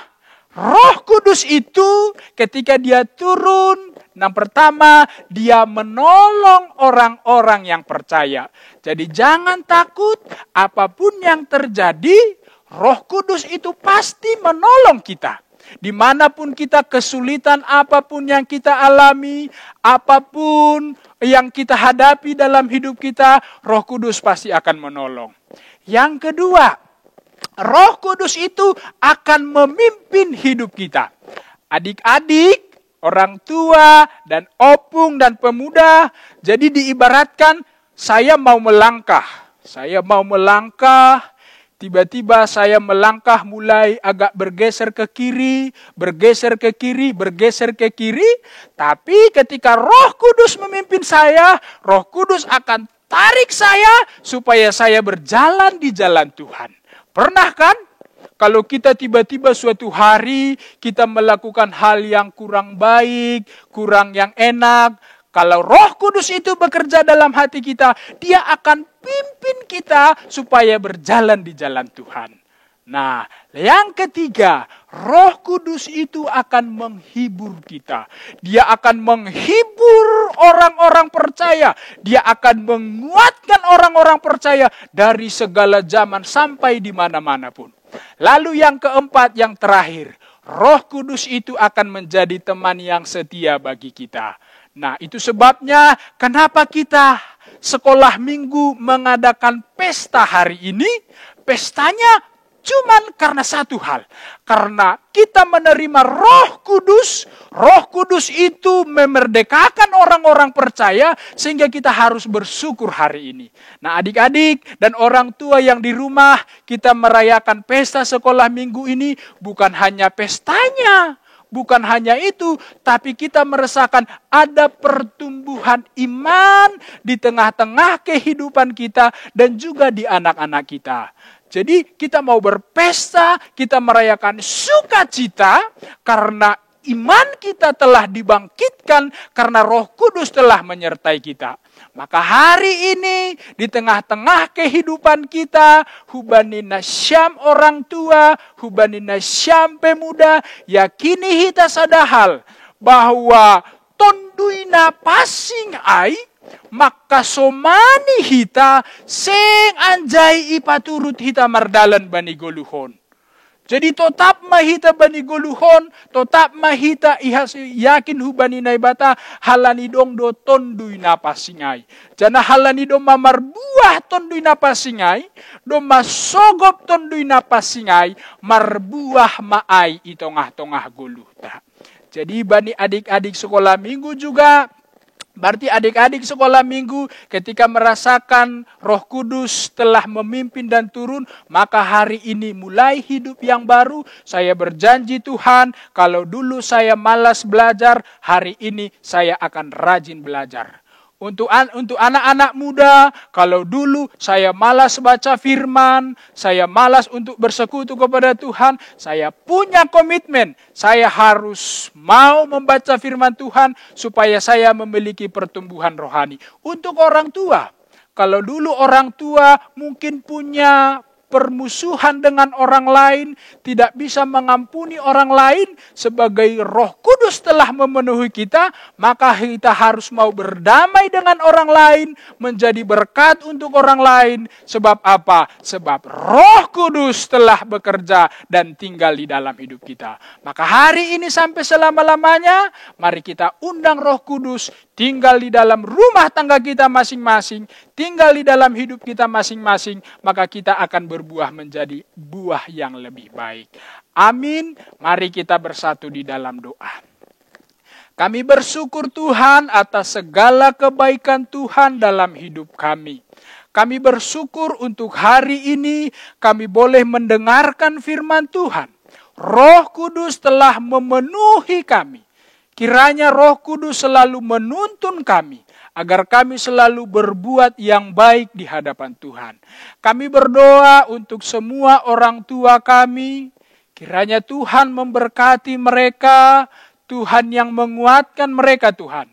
Roh Kudus itu ketika dia turun, yang pertama dia menolong orang-orang yang percaya. Jadi jangan takut, apapun yang terjadi, Roh Kudus itu pasti menolong kita. Dimanapun kita kesulitan, apapun yang kita alami, apapun yang kita hadapi dalam hidup kita, Roh Kudus pasti akan menolong. Yang kedua, Roh Kudus itu akan memimpin hidup kita. Adik-adik, orang tua, dan opung, dan pemuda. Jadi diibaratkan, saya mau melangkah. Saya mau melangkah, tiba-tiba saya melangkah mulai agak bergeser ke kiri, bergeser ke kiri, bergeser ke kiri. Tapi ketika Roh Kudus memimpin saya, Roh Kudus akan tarik saya supaya saya berjalan di jalan Tuhan. Pernah kan? Kalau kita tiba-tiba suatu hari kita melakukan hal yang kurang baik, kurang yang enak, kalau Roh Kudus itu bekerja dalam hati kita, dia akan pimpin kita supaya berjalan di jalan Tuhan. Nah, yang ketiga, Roh Kudus itu akan menghibur kita. Dia akan menghibur orang-orang percaya. Dia akan menguatkan orang-orang percaya dari segala zaman sampai di mana-mana pun. Lalu yang keempat, yang terakhir, Roh Kudus itu akan menjadi teman yang setia bagi kita. Nah, itu sebabnya kenapa kita sekolah minggu mengadakan pesta hari ini. Pestanya cuman karena satu hal. Karena kita menerima Roh Kudus. Roh Kudus itu memerdekakan orang-orang percaya sehingga kita harus bersyukur hari ini. Nah, adik-adik dan orang tua yang di rumah, kita merayakan pesta sekolah minggu ini bukan hanya pestanya, bukan hanya itu, tapi kita merasakan ada pertumbuhan iman di tengah-tengah kehidupan kita dan juga di anak-anak kita. Jadi kita mau berpesta, kita merayakan sukacita karena iman kita telah dibangkitkan karena Roh Kudus telah menyertai kita. Maka hari ini di tengah-tengah kehidupan kita, hubanina syam orang tua, hubanina syam pemuda, yakini hita sadahal bahwa tonduina passing ai, maka somani hita seng anjai ipaturut hita mardalan bani goluhon. Jadi tetap mahita bani goluhon, tetap mahita ihas yakin hubani naibata halani dong do tondui napasingai. Jana halani do mamar buah tondui napasingai, do masogop tondui napasingai, marbuah maai itongah-tongah goluhta. Jadi bani adik-adik sekolah minggu juga, berarti adik-adik sekolah minggu ketika merasakan Roh Kudus telah memimpin dan turun, maka hari ini mulai hidup yang baru. Saya berjanji Tuhan, kalau dulu saya malas belajar, hari ini saya akan rajin belajar. Untuk anak-anak muda, kalau dulu saya malas baca firman, saya malas untuk bersekutu kepada Tuhan, saya punya komitmen, saya harus mau membaca firman Tuhan supaya saya memiliki pertumbuhan rohani. Untuk orang tua, kalau dulu orang tua mungkin punya permusuhan dengan orang lain, tidak bisa mengampuni orang lain, sebagai Roh Kudus telah memenuhi kita, maka kita harus mau berdamai dengan orang lain, menjadi berkat untuk orang lain. Sebab apa? Sebab Roh Kudus telah bekerja dan tinggal di dalam hidup kita. Maka hari ini sampai selama-lamanya, mari kita undang Roh Kudus tinggal di dalam rumah tangga kita masing-masing, tinggal di dalam hidup kita masing-masing, maka kita akan berbuah menjadi buah yang lebih baik. Amin. Mari kita bersatu di dalam doa. Kami bersyukur Tuhan atas segala kebaikan Tuhan dalam hidup kami. Kami bersyukur untuk hari ini kami boleh mendengarkan firman Tuhan. Roh Kudus telah memenuhi kami. Kiranya Roh Kudus selalu menuntun kami agar kami selalu berbuat yang baik di hadapan Tuhan. Kami berdoa untuk semua orang tua kami. Kiranya Tuhan memberkati mereka, Tuhan yang menguatkan mereka Tuhan.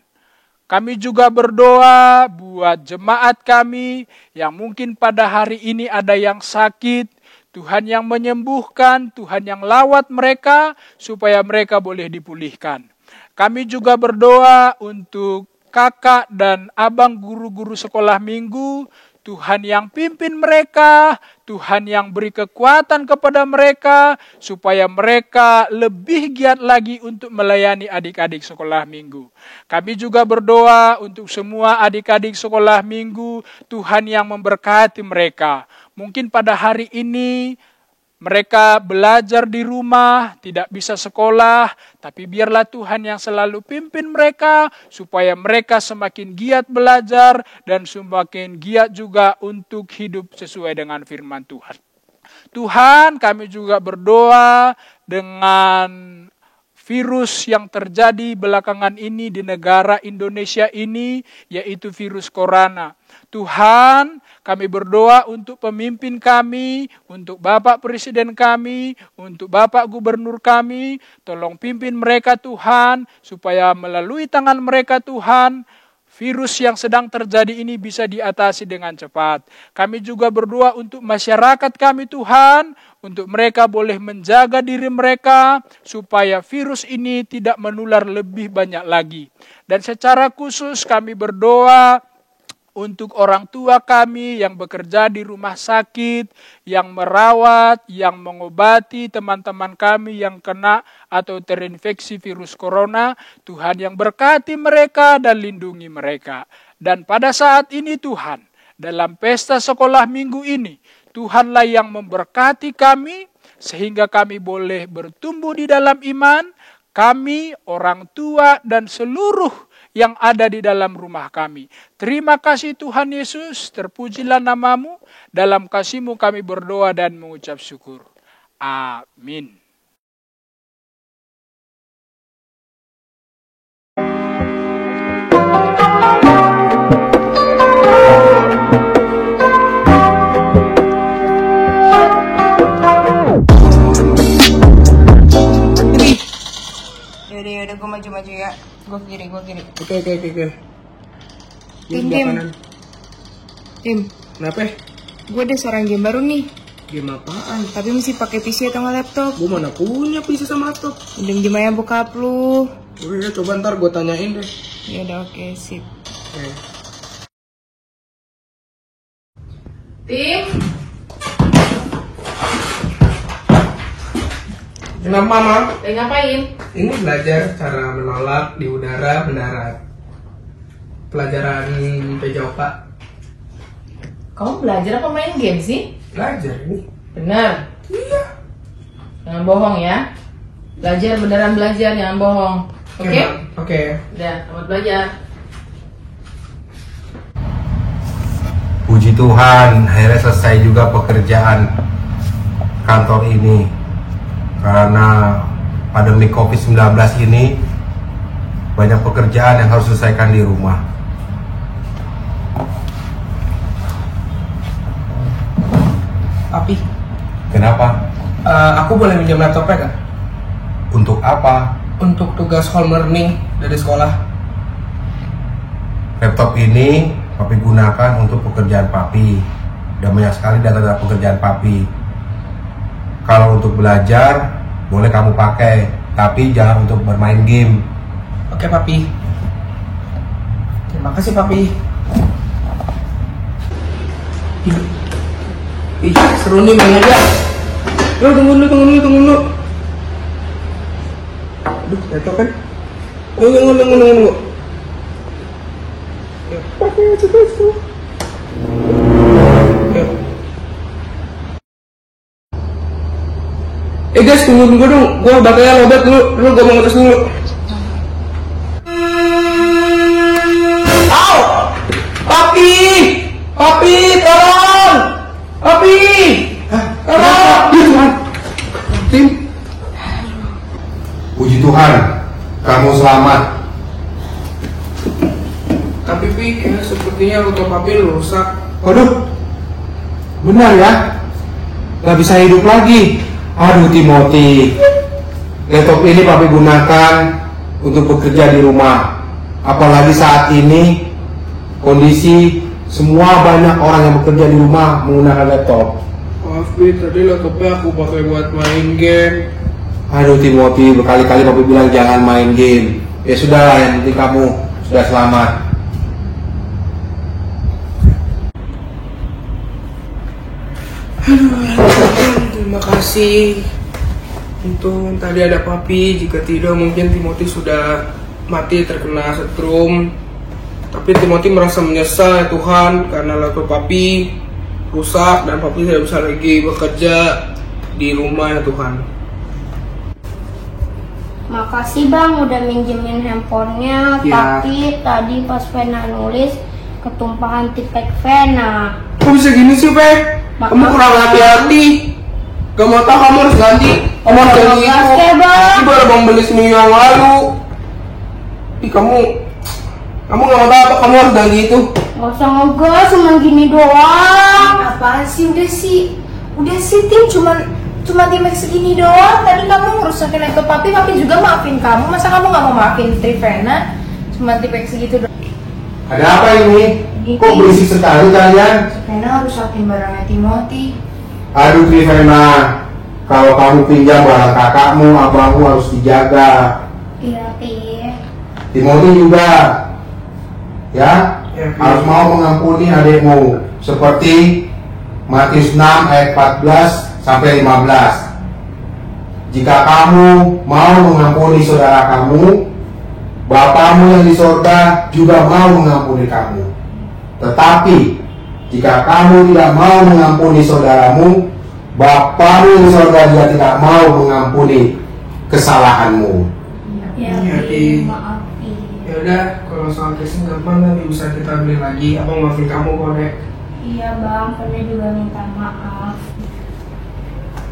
Kami juga berdoa buat jemaat kami yang mungkin pada hari ini ada yang sakit. Tuhan yang menyembuhkan, Tuhan yang lawat mereka supaya mereka boleh dipulihkan. Kami juga berdoa untuk kakak dan abang guru-guru sekolah minggu. Tuhan yang pimpin mereka, Tuhan yang beri kekuatan kepada mereka, supaya mereka lebih giat lagi untuk melayani adik-adik sekolah minggu. Kami juga berdoa untuk semua adik-adik sekolah minggu, Tuhan yang memberkati mereka. Mungkin pada hari ini, mereka belajar di rumah, tidak bisa sekolah, tapi biarlah Tuhan yang selalu pimpin mereka, supaya mereka semakin giat belajar, dan semakin giat juga untuk hidup sesuai dengan firman Tuhan. Tuhan, kami juga berdoa dengan virus yang terjadi belakangan ini di negara Indonesia ini, yaitu virus corona. Tuhan, kami berdoa untuk pemimpin kami, untuk Bapak Presiden kami, untuk Bapak Gubernur kami. Tolong pimpin mereka Tuhan, supaya melalui tangan mereka Tuhan, virus yang sedang terjadi ini bisa diatasi dengan cepat. Kami juga berdoa untuk masyarakat kami Tuhan, untuk mereka boleh menjaga diri mereka, supaya virus ini tidak menular lebih banyak lagi. Dan secara khusus kami berdoa untuk orang tua kami yang bekerja di rumah sakit, yang merawat, yang mengobati teman-teman kami yang kena atau terinfeksi virus corona. Tuhan yang berkati mereka dan lindungi mereka. Dan pada saat ini Tuhan, dalam pesta sekolah minggu ini, Tuhanlah yang memberkati kami, sehingga kami boleh bertumbuh di dalam iman, kami, orang tua, dan seluruh yang ada di dalam rumah kami. Terima kasih Tuhan Yesus, terpujilah namamu, dalam kasih-Mu kami berdoa dan mengucap syukur. Amin. Yaudah, gue maju-maju ya. Gue kiri. Oke. Tim. Kenapa? Gue ada seorang game baru nih. Game apaan? Tapi mesti pakai PC atau nggak laptop. Gue mana punya PC sama laptop. Udah gimana bokap lu? Ya, coba ntar gue tanyain deh. Yaudah, oke, sip. Oke. Tim. Kenapa, Mama? Lagi ngapain? Ini belajar cara menolak di udara mendarat. Pelajaran PJOK. Kamu belajar apa main game sih? Belajar ini. Bener? Iya. Jangan bohong ya. Belajar beneran belajar, jangan bohong. Oke? Oke. Udah, selamat belajar. Puji Tuhan, akhirnya selesai juga pekerjaan kantor ini. Karena pandemi COVID-19 ini banyak pekerjaan yang harus diselesaikan di rumah. Papi. Kenapa? Aku boleh minjem laptopnya gak? Untuk apa? Untuk tugas home learning dari sekolah. Laptop ini Papi gunakan untuk pekerjaan Papi. Dan banyak sekali data-data pekerjaan Papi. Kalau untuk belajar, boleh kamu pakai, tapi jangan untuk bermain game. Oke, Papi. Terima kasih, Papi. Ih, seru nih main aja. Tunggu dulu. Aduh, jatuh kan? Tunggu. Guys, tunggu dong, gue bakal lobet dulu, gue mau ngetes dulu. Au! Papi, tolong! Papi! Tolong! Tuhan. Tim. Puji Tuhan, kamu selamat. Tapi Pi, sepertinya laptop Papi rusak. Waduh, benar ya? Gak bisa hidup lagi. Aduh Timothy, laptop ini Papi gunakan untuk bekerja di rumah. Apalagi saat ini kondisi semua banyak orang yang bekerja di rumah menggunakan laptop. Maaf Pi, tadi laptopnya aku pakai buat main game. Aduh Timothy, berkali-kali Papi bilang jangan main game. Ya sudahlah, yang penting kamu sudah selamat. Terima kasih. Untung tadi ada Papi, jika tidak mungkin Timothy sudah mati terkena setrum. Tapi Timothy merasa menyesal ya Tuhan, karena laptop Papi rusak dan Papi tidak bisa lagi bekerja di rumah ya Tuhan. Makasih Bang udah minjemin handphonenya, Ya. tapi tadi pas Vena nulis ketumpahan tipek Vena. Kok bisa gini sih, Pe? Kamu kurang hati-hati. Gak mau tahu kamu harus ganti. Kamu harus ganti itu. Ini baru Bang beli seminggu yang lalu. Ih, kamu gak mau tahu apa, kamu harus ganti itu. Gak usah ngegas, cuma gini doang. Apaan sih, udah sih Tim, cuma tipek segini doang. Tadi kamu ngerusakin laptop Papi juga maafin kamu. Masa kamu gak mau maafin Trivena? Cuma tipek segitu doang. Ada apa ini? Kok berisik sekali kalian? Vena rusakin barangnya Timothy. Aduh Trivena, kalau kamu pinjam barang kakakmu, abangmu harus dijaga. Iya, Pi. Timothy juga, ya, harus mau mengampuni adikmu, seperti Matius 6 ayat 14 sampai 15. Jika kamu mau mengampuni saudara kamu, Bapamu yang di sorga juga mau mengampuni kamu. Tetapi jika kamu tidak mau mengampuni saudaramu, Bapamu yang di sorga juga tidak mau mengampuni kesalahanmu. Ya, maaf. Ya udah, kalau soal casing gampang nanti bisa kita beli lagi. Abang maafin kamu kok, Dek. Iya Bang, Vena juga minta maaf.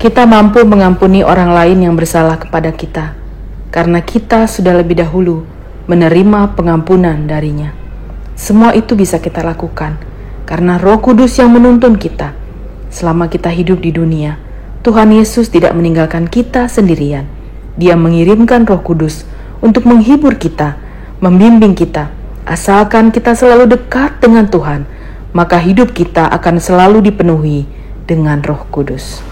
Kita mampu mengampuni orang lain yang bersalah kepada kita, karena kita sudah lebih dahulu menerima pengampunan darinya. Semua itu bisa kita lakukan karena Roh Kudus yang menuntun kita. Selama kita hidup di dunia, Tuhan Yesus tidak meninggalkan kita sendirian. Dia mengirimkan Roh Kudus untuk menghibur kita, membimbing kita. Asalkan kita selalu dekat dengan Tuhan, maka hidup kita akan selalu dipenuhi dengan Roh Kudus.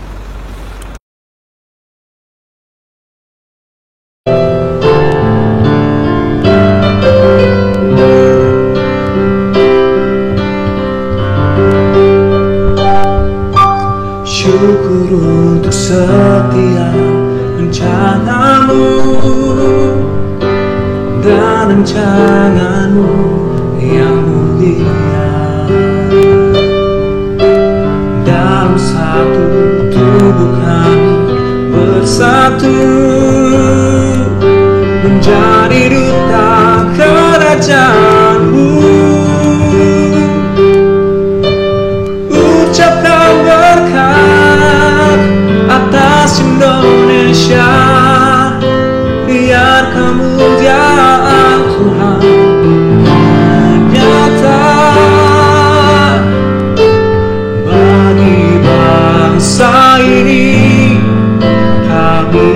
Syukur untuk setiap rencanamu dan rancanganmu yang mulia. Dalam satu tubuh kami bersatu menjadi duta kerajaanmu. Ucapkan berkat atas Indonesia, biar kemuliaan Tuhan nyata bagi bangsa ini. Kami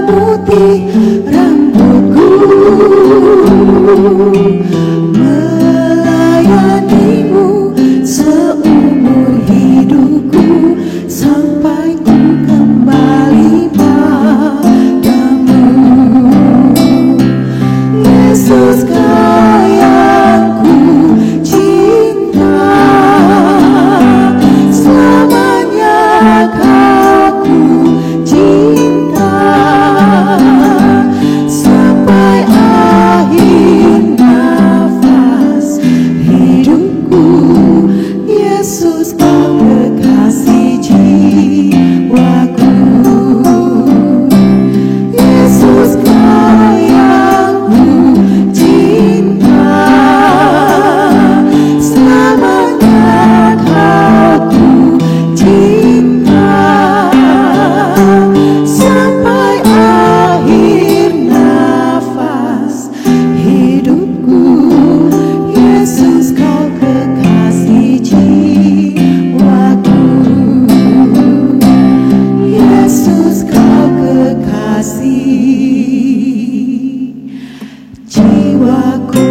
memutih rambutku, melayanimu seumur hidupku sampai ku kembali padamu. Yesus kau yang ku cinta, selamanya kau ku cinta sampai akhir nafas hidupku. Yesus kau kekasih jiwaku, Yesus kau yang ku cinta, selamanya kau ku cinta sampai akhir nafas hidupku. Yesus kau kekasih jiwaku, Yesus kau kekasih jiwaku.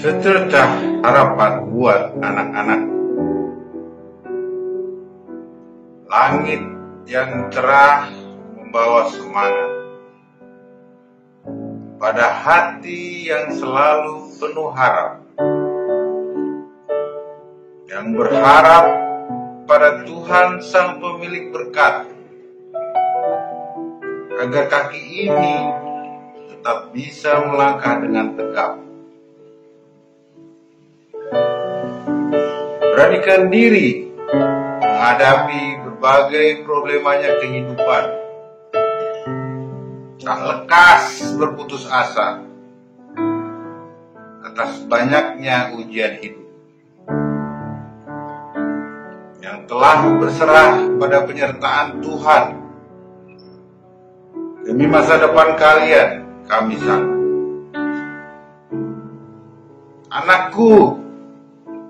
Secercah harapan buat anak-anak. Langit yang cerah membawa semangat pada hati yang selalu penuh harap, yang berharap pada Tuhan Sang Pemilik berkat, agar kaki ini tetap bisa melangkah dengan tegap. Beranikan diri menghadapi berbagai problemanya kehidupan. Tak lekas berputus asa atas banyaknya ujian hidup. Yang telah berserah pada penyertaan Tuhan demi masa depan kalian, kami sanggup. Anakku,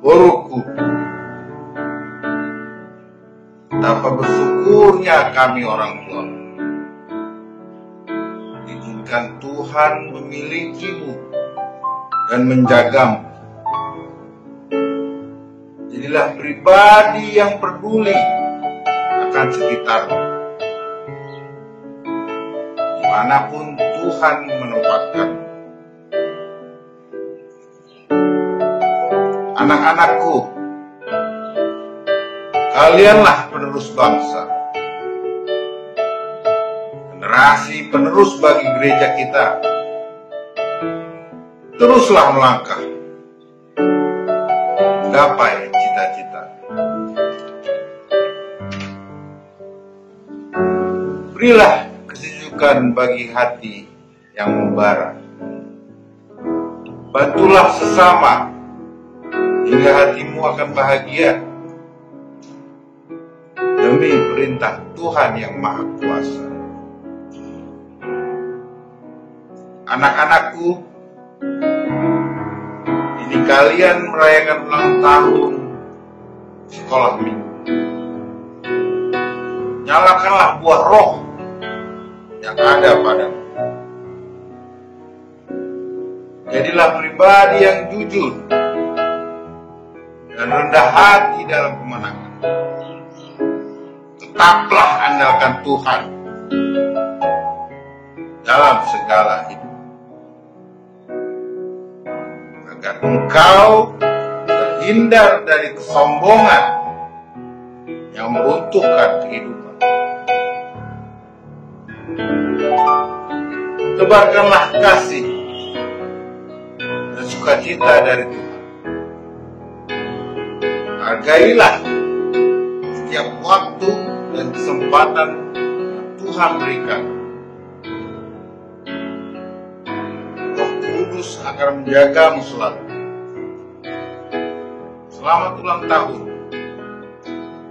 boruku, betapa bersyukurnya kami orang tua. Izinkan Tuhan memilikimu dan menjagamu. Jadilah pribadi yang peduli akan sekitarmu, dimanapun Tuhan menempatkanmu. Anak-anakku, kalianlah penerus bangsa, generasi penerus bagi gereja kita. Teruslah melangkah, menggapai cita-cita. Berilah kesejukan bagi hati yang membara. Bantulah sesama hingga hatimu akan bahagia demi perintah Tuhan yang Maha Kuasa. Anak-anakku, ini kalian merayakan ulang tahun sekolah minggu. Nyalakanlah buah roh yang ada padamu. Jadilah pribadi yang jujur dan rendah hati dalam kemenangan. Tetaplah andalkan Tuhan dalam segala hidup, agar engkau terhindar dari kesombongan yang meruntuhkan kehidupan. Tebarkanlah kasih dan sukacita dari Tuhan. Hargailah setiap waktu dan kesempatan yang Tuhan berikan. Roh Kudus akan menjagamu selalu. Selamat ulang tahun,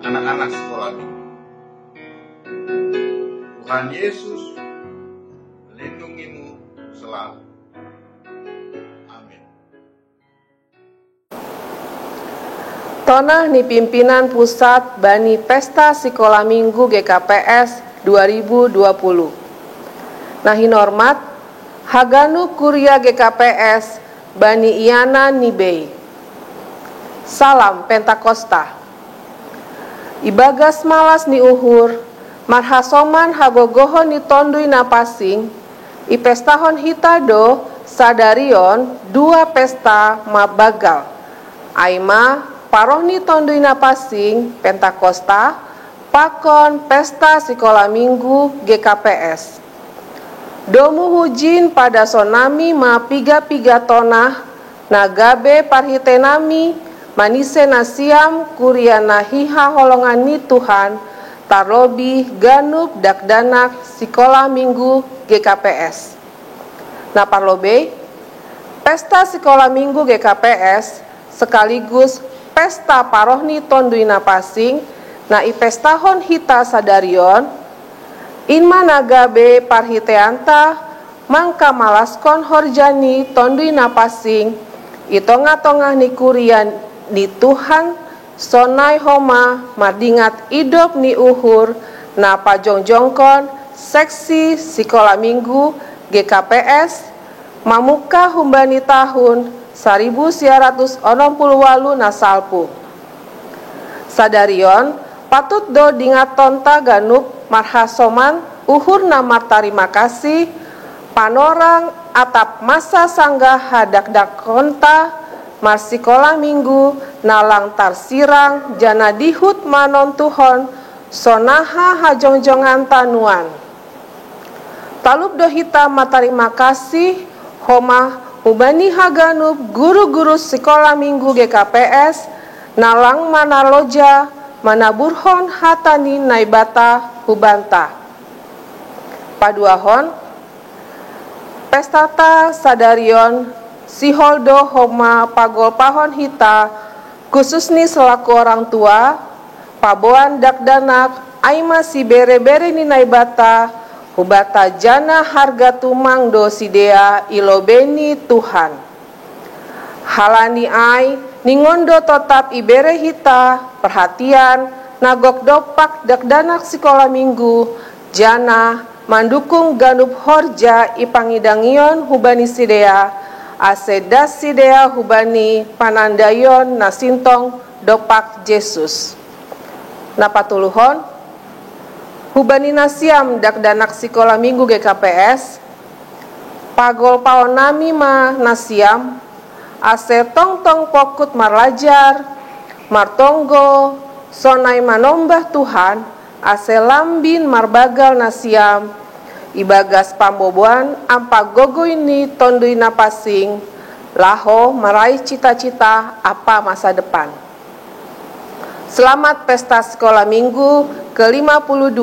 anak-anak sekolah minggu. Tuhan Yesus melindungimu selalu. Amin. Tonah ni pimpinan pusat bani pesta sekolah minggu GKPS 2020. Nahi hormat Haganu Kuria GKPS bani Iana Nibei. Salam Pentakosta. Ibagas malas ni uhur, marhasoman hagogohon ni tondui napasing, ipestahon hitado sadarion dua pesta mabagal. Aima paroh ni tondui napasing Pentakosta, pakon pesta sekolah minggu GKPS. Domu hujin pada sonami ma piga-piga tonah, nagabe parhitenami, manise nasiam kuriana hiha holongan ni Tuhan tarobi ganup dakdanak sekolah minggu GKPS. Na parlobe pesta sekolah minggu GKPS sekaligus pesta parohni tondui napasing na ipestahon hita sadarion inma nagabe parhiteanta mangka malaskon horjani tondui napasing itonga-tongah ni kurian ni Tuhan sonai homa madingat idop ni uhur na pajongjongkon seksi sekolah minggu GKPS mamuka humbani tahun 1988 nasalpu. Sadarion patut do dingat tonta ganup marhasoman uhur namar tarima kasih panorang atap masa sanggah hadak-dak konta marsikolah minggu nalang tarsirang jana dihut manon tuhon sonaha hajongjongan tanuan. Talup dohita matarima kasih homa ubani haganup guru-guru sekolah minggu GKPS nalang mana loja mana burhon hatani naibata hubanta. Paduahon pestata sadarion si holdo homa pagol pahon hita khusus ni selaku orang tua paboan dakdanak aima si bere-bere ni naibata hubata jana harga tumang do sidea ilobeni Tuhan halani ai ningondo tetap ibere hita perhatian nagok dopak dakdanak sekolah minggu jana mandukung ganup horja ipangidangion hubani sidea asedas sidea hubani panandayon nasintong dopak Yesus. Napatuluhon hubani nasiam dakdanak sekolah minggu GKPS pagol paonami ma nasiam ase tong-tong pokut marlajar martonggo sonai manombah Tuhan ase lambin marbagal nasiam ibagas pamboboan ampa gogo ini tondui napasing laho meraih cita-cita apa masa depan. Selamat pesta sekolah minggu ke-52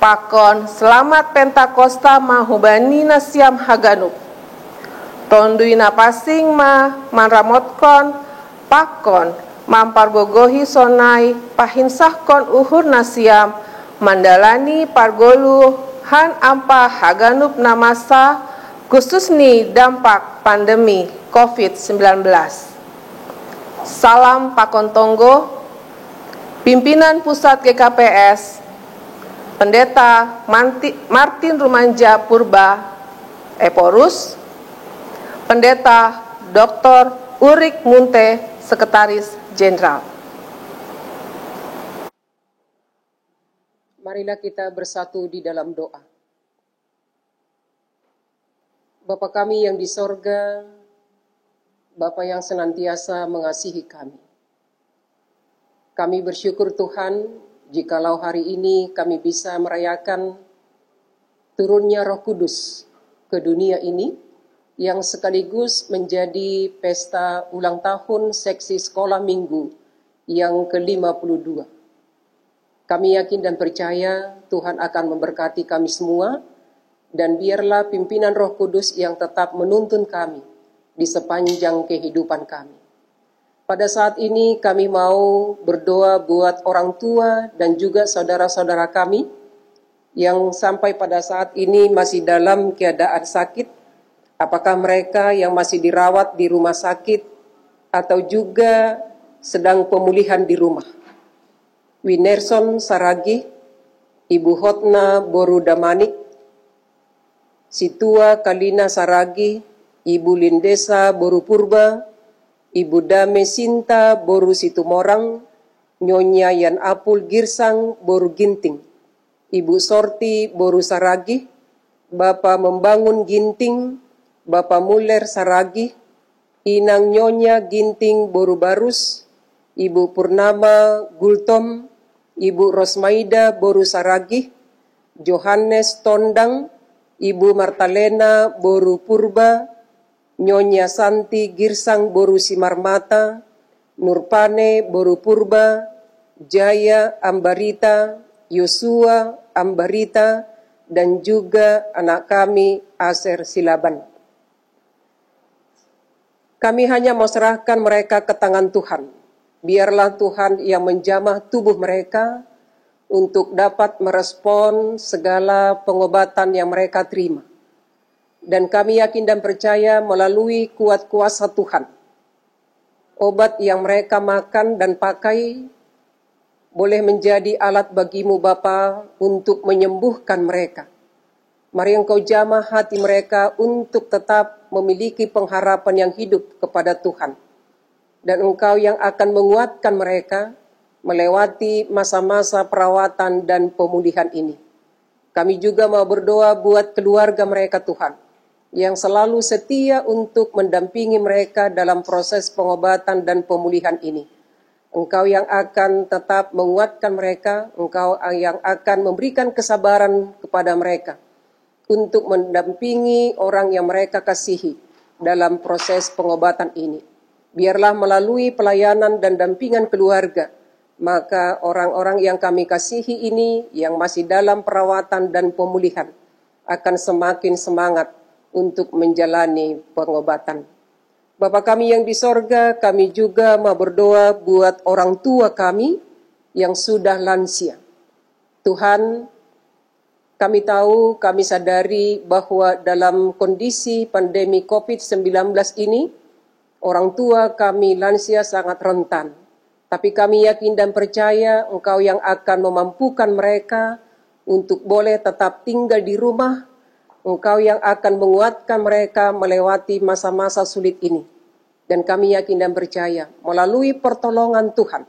pakon selamat Pentakosta mahubani nasiam haganup tondui napasing ma manramotkon pakon mampar gogohi sonai pahinsahkon uhur nasiam mandalani pargolu han ampa haganup namasa khusus ni dampak pandemi COVID-19. Salam Pakon Tonggo, pimpinan pusat GKPS, Pendeta Martin Rumanja Purba Eporus, Pendeta Dr. Urik Munte, Sekretaris Jenderal. Marilah kita bersatu di dalam doa. Bapa kami yang di sorga, Bapa yang senantiasa mengasihi kami. Kami bersyukur Tuhan, jikalau hari ini kami bisa merayakan turunnya Roh Kudus ke dunia ini, yang sekaligus menjadi pesta ulang tahun seksi sekolah minggu yang ke-52. Kami yakin dan percaya Tuhan akan memberkati kami semua, dan biarlah pimpinan Roh Kudus yang tetap menuntun kami di sepanjang kehidupan kami. Pada saat ini kami mau berdoa buat orang tua dan juga saudara-saudara kami yang sampai pada saat ini masih dalam keadaan sakit, apakah mereka yang masih dirawat di rumah sakit atau juga sedang pemulihan di rumah. Winerson Saragi, Ibu Hotna Boru Damanik, Situa Kalina Saragi, Ibu Lindesa Boru Purba, Ibu Dame Sinta Boru Situmorang, Nyonya Yan Apul Girsang Boru Ginting, Ibu Sorti Boru Saragi, Bapak Membangun Ginting, Bapak Muller Saragi, Inang Nyonya Ginting Boru Barus, Ibu Purnama Gultom, Ibu Rosmaida Boru Saragi, Johannes Tondang, Ibu Martalena Boru Purba, Nyonya Santi Girsang Boru Simarmata, Nurpane Boru Purba, Jaya Ambarita, Yosua Ambarita, dan juga anak kami Aser Silaban. Kami hanya mau serahkan mereka ke tangan Tuhan. Biarlah Tuhan yang menjamah tubuh mereka untuk dapat merespon segala pengobatan yang mereka terima. Dan kami yakin dan percaya melalui kuat kuasa Tuhan, obat yang mereka makan dan pakai boleh menjadi alat bagimu Bapa untuk menyembuhkan mereka. Mari Engkau jamah hati mereka untuk tetap memiliki pengharapan yang hidup kepada Tuhan. Dan Engkau yang akan menguatkan mereka melewati masa-masa perawatan dan pemulihan ini. Kami juga mau berdoa buat keluarga mereka Tuhan, yang selalu setia untuk mendampingi mereka dalam proses pengobatan dan pemulihan ini. Engkau yang akan tetap menguatkan mereka, Engkau yang akan memberikan kesabaran kepada mereka untuk mendampingi orang yang mereka kasihi dalam proses pengobatan ini. Biarlah melalui pelayanan dan dampingan keluarga, maka orang-orang yang kami kasihi ini yang masih dalam perawatan dan pemulihan akan semakin semangat untuk menjalani pengobatan. Bapa kami yang di sorga, kami juga mau berdoa buat orang tua kami yang sudah lansia. Tuhan, kami tahu, kami sadari bahwa dalam kondisi pandemi COVID-19 ini, orang tua kami lansia sangat rentan. Tapi kami yakin dan percaya Engkau yang akan memampukan mereka untuk boleh tetap tinggal di rumah. Engkau yang akan menguatkan mereka melewati masa-masa sulit ini. Dan kami yakin dan percaya melalui pertolongan Tuhan,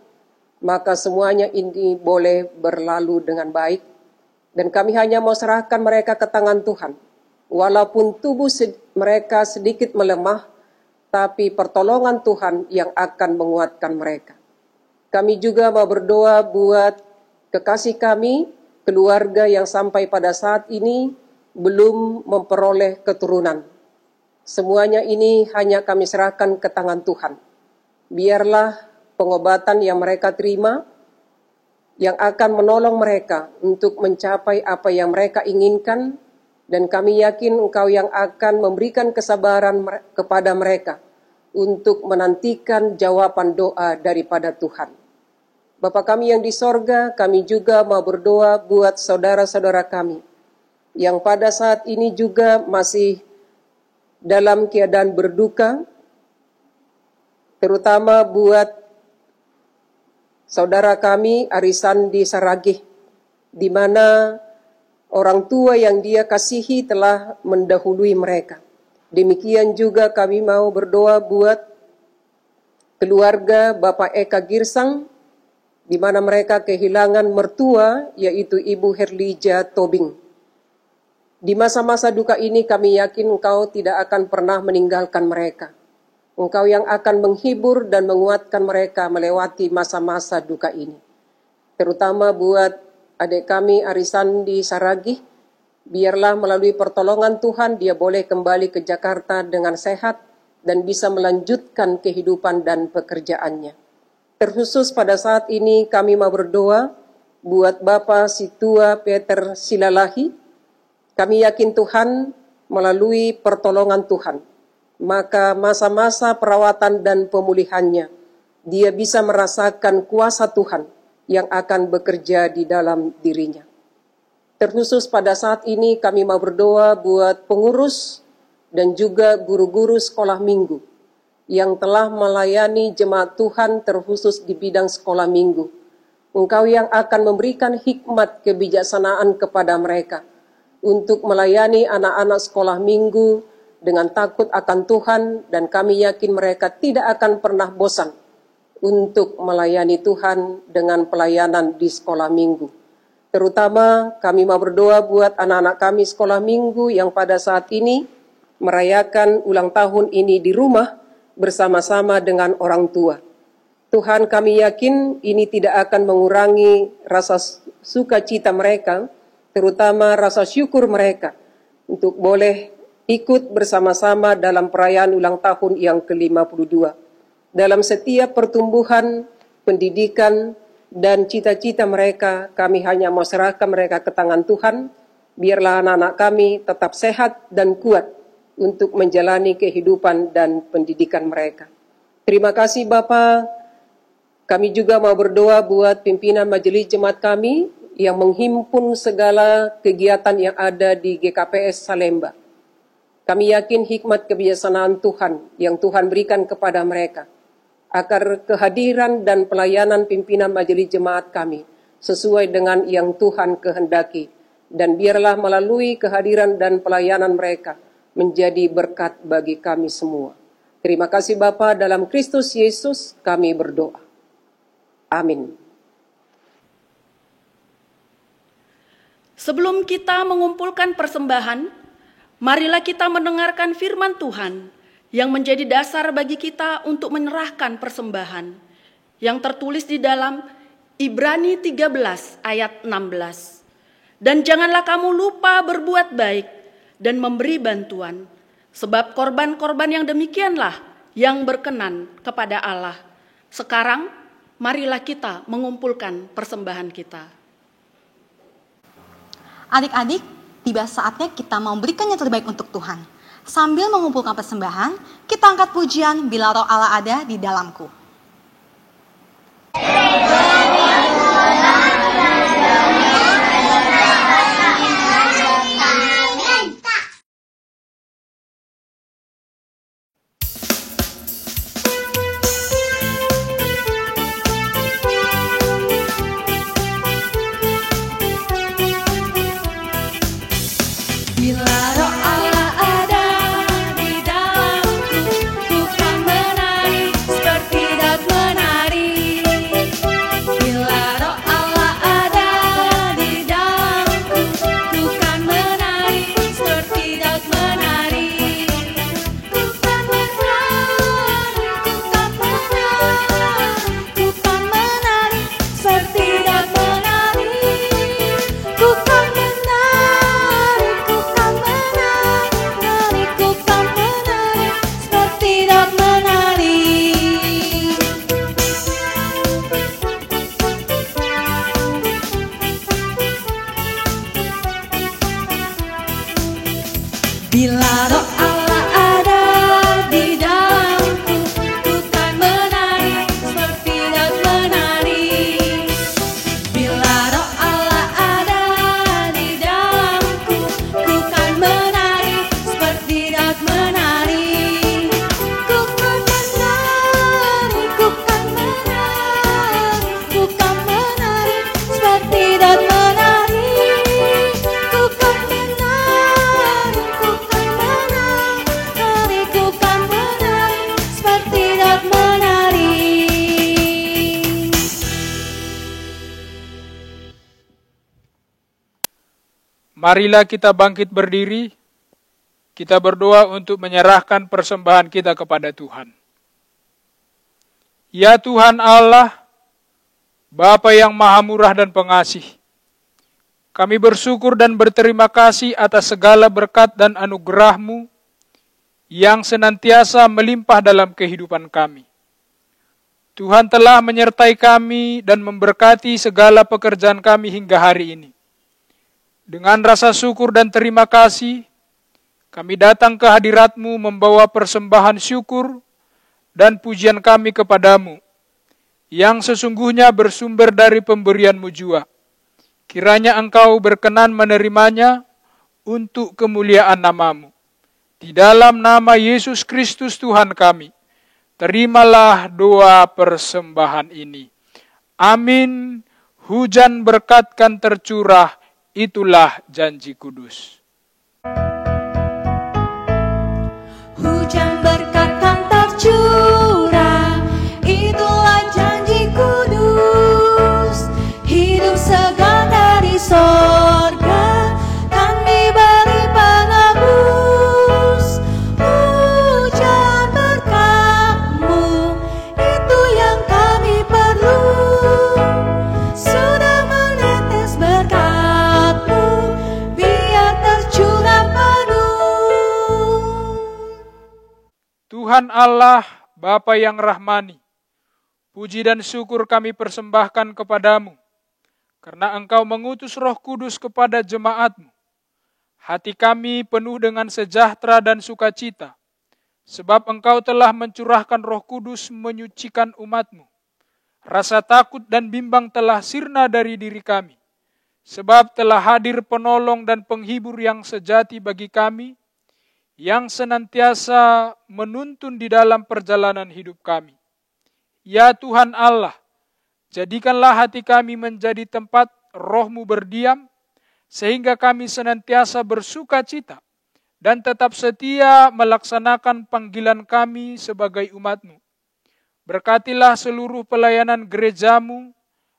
maka semuanya ini boleh berlalu dengan baik. Dan kami hanya mau serahkan mereka ke tangan Tuhan. Walaupun tubuh mereka sedikit melemah, tapi pertolongan Tuhan yang akan menguatkan mereka. Kami juga mau berdoa buat kekasih kami, keluarga yang sampai pada saat ini belum memperoleh keturunan. Semuanya ini hanya kami serahkan ke tangan Tuhan. Biarlah pengobatan yang mereka terima, yang akan menolong mereka untuk mencapai apa yang mereka inginkan, dan kami yakin Engkau yang akan memberikan kesabaran kepada mereka untuk menantikan jawaban doa daripada Tuhan. Bapa kami yang di sorga, kami juga mau berdoa buat saudara-saudara kami yang pada saat ini juga masih dalam keadaan berduka, terutama buat saudara kami Arisandi Saragih, di mana orang tua yang dia kasihi telah mendahului mereka. Demikian juga kami mau berdoa buat keluarga Bapak Eka Girsang, di mana mereka kehilangan mertua, yaitu Ibu Herlija Tobing. Di masa-masa duka ini kami yakin Engkau tidak akan pernah meninggalkan mereka. Engkau yang akan menghibur dan menguatkan mereka melewati masa-masa duka ini. Terutama buat adik kami Arisandi Saragih, biarlah melalui pertolongan Tuhan dia boleh kembali ke Jakarta dengan sehat dan bisa melanjutkan kehidupan dan pekerjaannya. Terkhusus pada saat ini kami mau berdoa buat Bapak Situa Peter Silalahi. Kami yakin Tuhan melalui pertolongan Tuhan, maka masa-masa perawatan dan pemulihannya, dia bisa merasakan kuasa Tuhan yang akan bekerja di dalam dirinya. Terkhusus pada saat ini kami mau berdoa buat pengurus dan juga guru-guru sekolah minggu yang telah melayani jemaat Tuhan terkhusus di bidang sekolah minggu. Engkau yang akan memberikan hikmat kebijaksanaan kepada mereka untuk melayani anak-anak sekolah minggu dengan takut akan Tuhan, dan kami yakin mereka tidak akan pernah bosan untuk melayani Tuhan dengan pelayanan di sekolah minggu. Terutama kami mau berdoa buat anak-anak kami sekolah minggu yang pada saat ini merayakan ulang tahun ini di rumah bersama-sama dengan orang tua. Tuhan, kami yakin ini tidak akan mengurangi rasa sukacita mereka, terutama rasa syukur mereka untuk boleh ikut bersama-sama dalam perayaan ulang tahun yang ke-52. Dalam setiap pertumbuhan, pendidikan, dan cita-cita mereka, kami hanya mau serahkan mereka ke tangan Tuhan. Biarlah anak-anak kami tetap sehat dan kuat untuk menjalani kehidupan dan pendidikan mereka. Terima kasih Bapa. Kami juga mau berdoa buat pimpinan majelis jemaat kami yang menghimpun segala kegiatan yang ada di GKPS Salemba. Kami yakin hikmat kebijaksanaan Tuhan yang Tuhan berikan kepada mereka, agar kehadiran dan pelayanan pimpinan majelis jemaat kami sesuai dengan yang Tuhan kehendaki, dan biarlah melalui kehadiran dan pelayanan mereka menjadi berkat bagi kami semua. Terima kasih Bapa, dalam Kristus Yesus kami berdoa. Amin. Sebelum kita mengumpulkan persembahan, marilah kita mendengarkan firman Tuhan yang menjadi dasar bagi kita untuk menyerahkan persembahan, yang tertulis di dalam Ibrani 13 ayat 16. Dan janganlah kamu lupa berbuat baik dan memberi bantuan, sebab korban-korban yang demikianlah yang berkenan kepada Allah. Sekarang, marilah kita mengumpulkan persembahan kita. Adik-adik, tiba saatnya kita mau berikan yang terbaik untuk Tuhan. Sambil mengumpulkan persembahan, kita angkat pujian Bila Roh Allah Ada di Dalamku. Marilah kita bangkit berdiri, kita berdoa untuk menyerahkan persembahan kita kepada Tuhan. Ya Tuhan Allah, Bapa yang Maha Murah dan Pengasih, kami bersyukur dan berterima kasih atas segala berkat dan anugerah-Mu yang senantiasa melimpah dalam kehidupan kami. Tuhan telah menyertai kami dan memberkati segala pekerjaan kami hingga hari ini. Dengan rasa syukur dan terima kasih, kami datang ke hadirat-Mu membawa persembahan syukur dan pujian kami kepadamu, yang sesungguhnya bersumber dari pemberian-Mu jua. Kiranya Engkau berkenan menerimanya untuk kemuliaan nama-Mu. Di dalam nama Yesus Kristus Tuhan kami, terimalah doa persembahan ini. Amin. Hujan berkat kan tercurah, itulah janji kudus. Hujan berkat kan tercurah, itulah janji kudus. Hidup segar dari sorga kan diberi penebus. Hujan berkat-Mu, itu yang kami perlu. Sudah menetes berkat-Mu, biar tercurah penuh. Tuhan Allah, Bapa yang rahmani, puji dan syukur kami persembahkan kepadamu, karena Engkau mengutus Roh Kudus kepada jemaat-Mu. Hati kami penuh dengan sejahtera dan sukacita, sebab Engkau telah mencurahkan Roh Kudus menyucikan umat-Mu. Rasa takut dan bimbang telah sirna dari diri kami, sebab telah hadir penolong dan penghibur yang sejati bagi kami, yang senantiasa menuntun di dalam perjalanan hidup kami. Ya Tuhan Allah, jadikanlah hati kami menjadi tempat Roh-Mu berdiam, sehingga kami senantiasa bersuka cita dan tetap setia melaksanakan panggilan kami sebagai umat-Mu. Berkatilah seluruh pelayanan gereja-Mu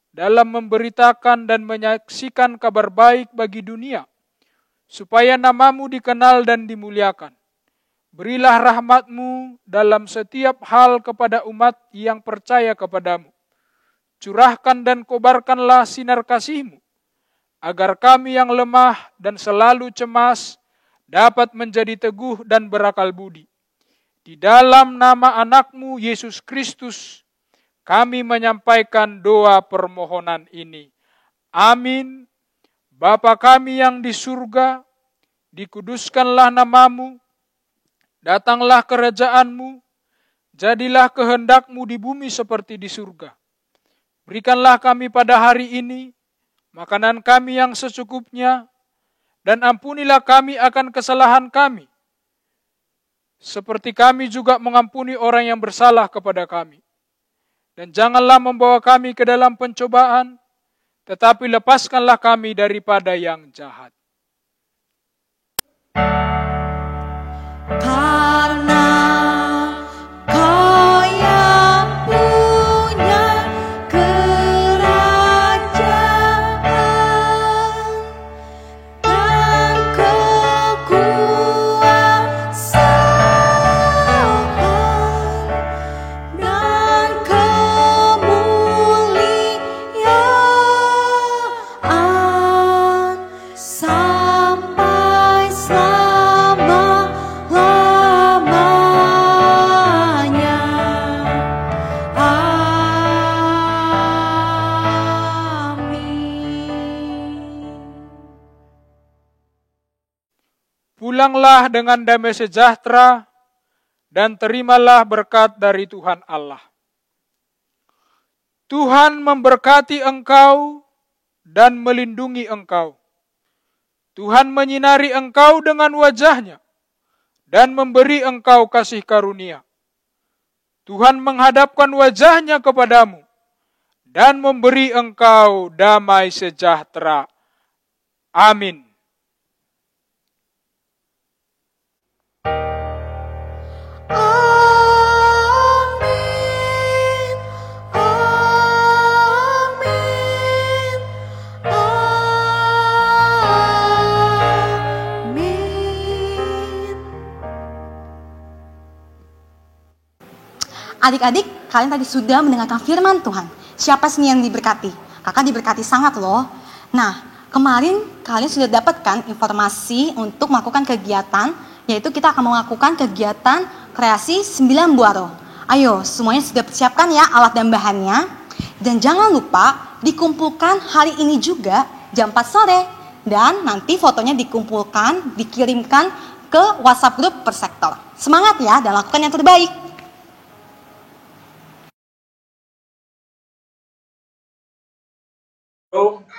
dalam memberitakan dan menyaksikan kabar baik bagi dunia, supaya nama-Mu dikenal dan dimuliakan. Berilah rahmat-Mu dalam setiap hal kepada umat yang percaya kepadamu. Curahkan dan kobarkanlah sinar kasih-Mu, agar kami yang lemah dan selalu cemas dapat menjadi teguh dan berakal budi. Di dalam nama anak-Mu Yesus Kristus, kami menyampaikan doa permohonan ini. Amin. Bapa kami yang di surga, dikuduskanlah nama-Mu, datanglah kerajaan-Mu, jadilah kehendak-Mu di bumi seperti di surga. Berikanlah kami pada hari ini makanan kami yang secukupnya, dan ampunilah kami akan kesalahan kami, seperti kami juga mengampuni orang yang bersalah kepada kami. Dan janganlah membawa kami ke dalam pencobaan, tetapi lepaskanlah kami daripada yang jahat. Karena Kau yang punya kerajaan dan kekuasaan dan kemuliaan sampai selama-lamanya. Pulanglah dengan damai sejahtera dan terimalah berkat dari Tuhan Allah. Tuhan memberkati engkau dan melindungi engkau. Tuhan menyinari engkau dengan wajah-Nya dan memberi engkau kasih karunia. Tuhan menghadapkan wajah-Nya kepadamu dan memberi engkau damai sejahtera. Amin. Adik-adik, kalian tadi sudah mendengarkan firman Tuhan. Siapa sih yang diberkati? Kakak diberkati sangat loh. Nah, kemarin kalian sudah dapatkan informasi untuk melakukan kegiatan, yaitu kita akan melakukan kegiatan kreasi 9 buah roh. Ayo, semuanya sudah persiapkan ya alat dan bahannya. Dan jangan lupa dikumpulkan hari ini juga jam 4 sore. Dan nanti fotonya dikumpulkan, dikirimkan ke WhatsApp grup per sektor. Semangat ya dan lakukan yang terbaik.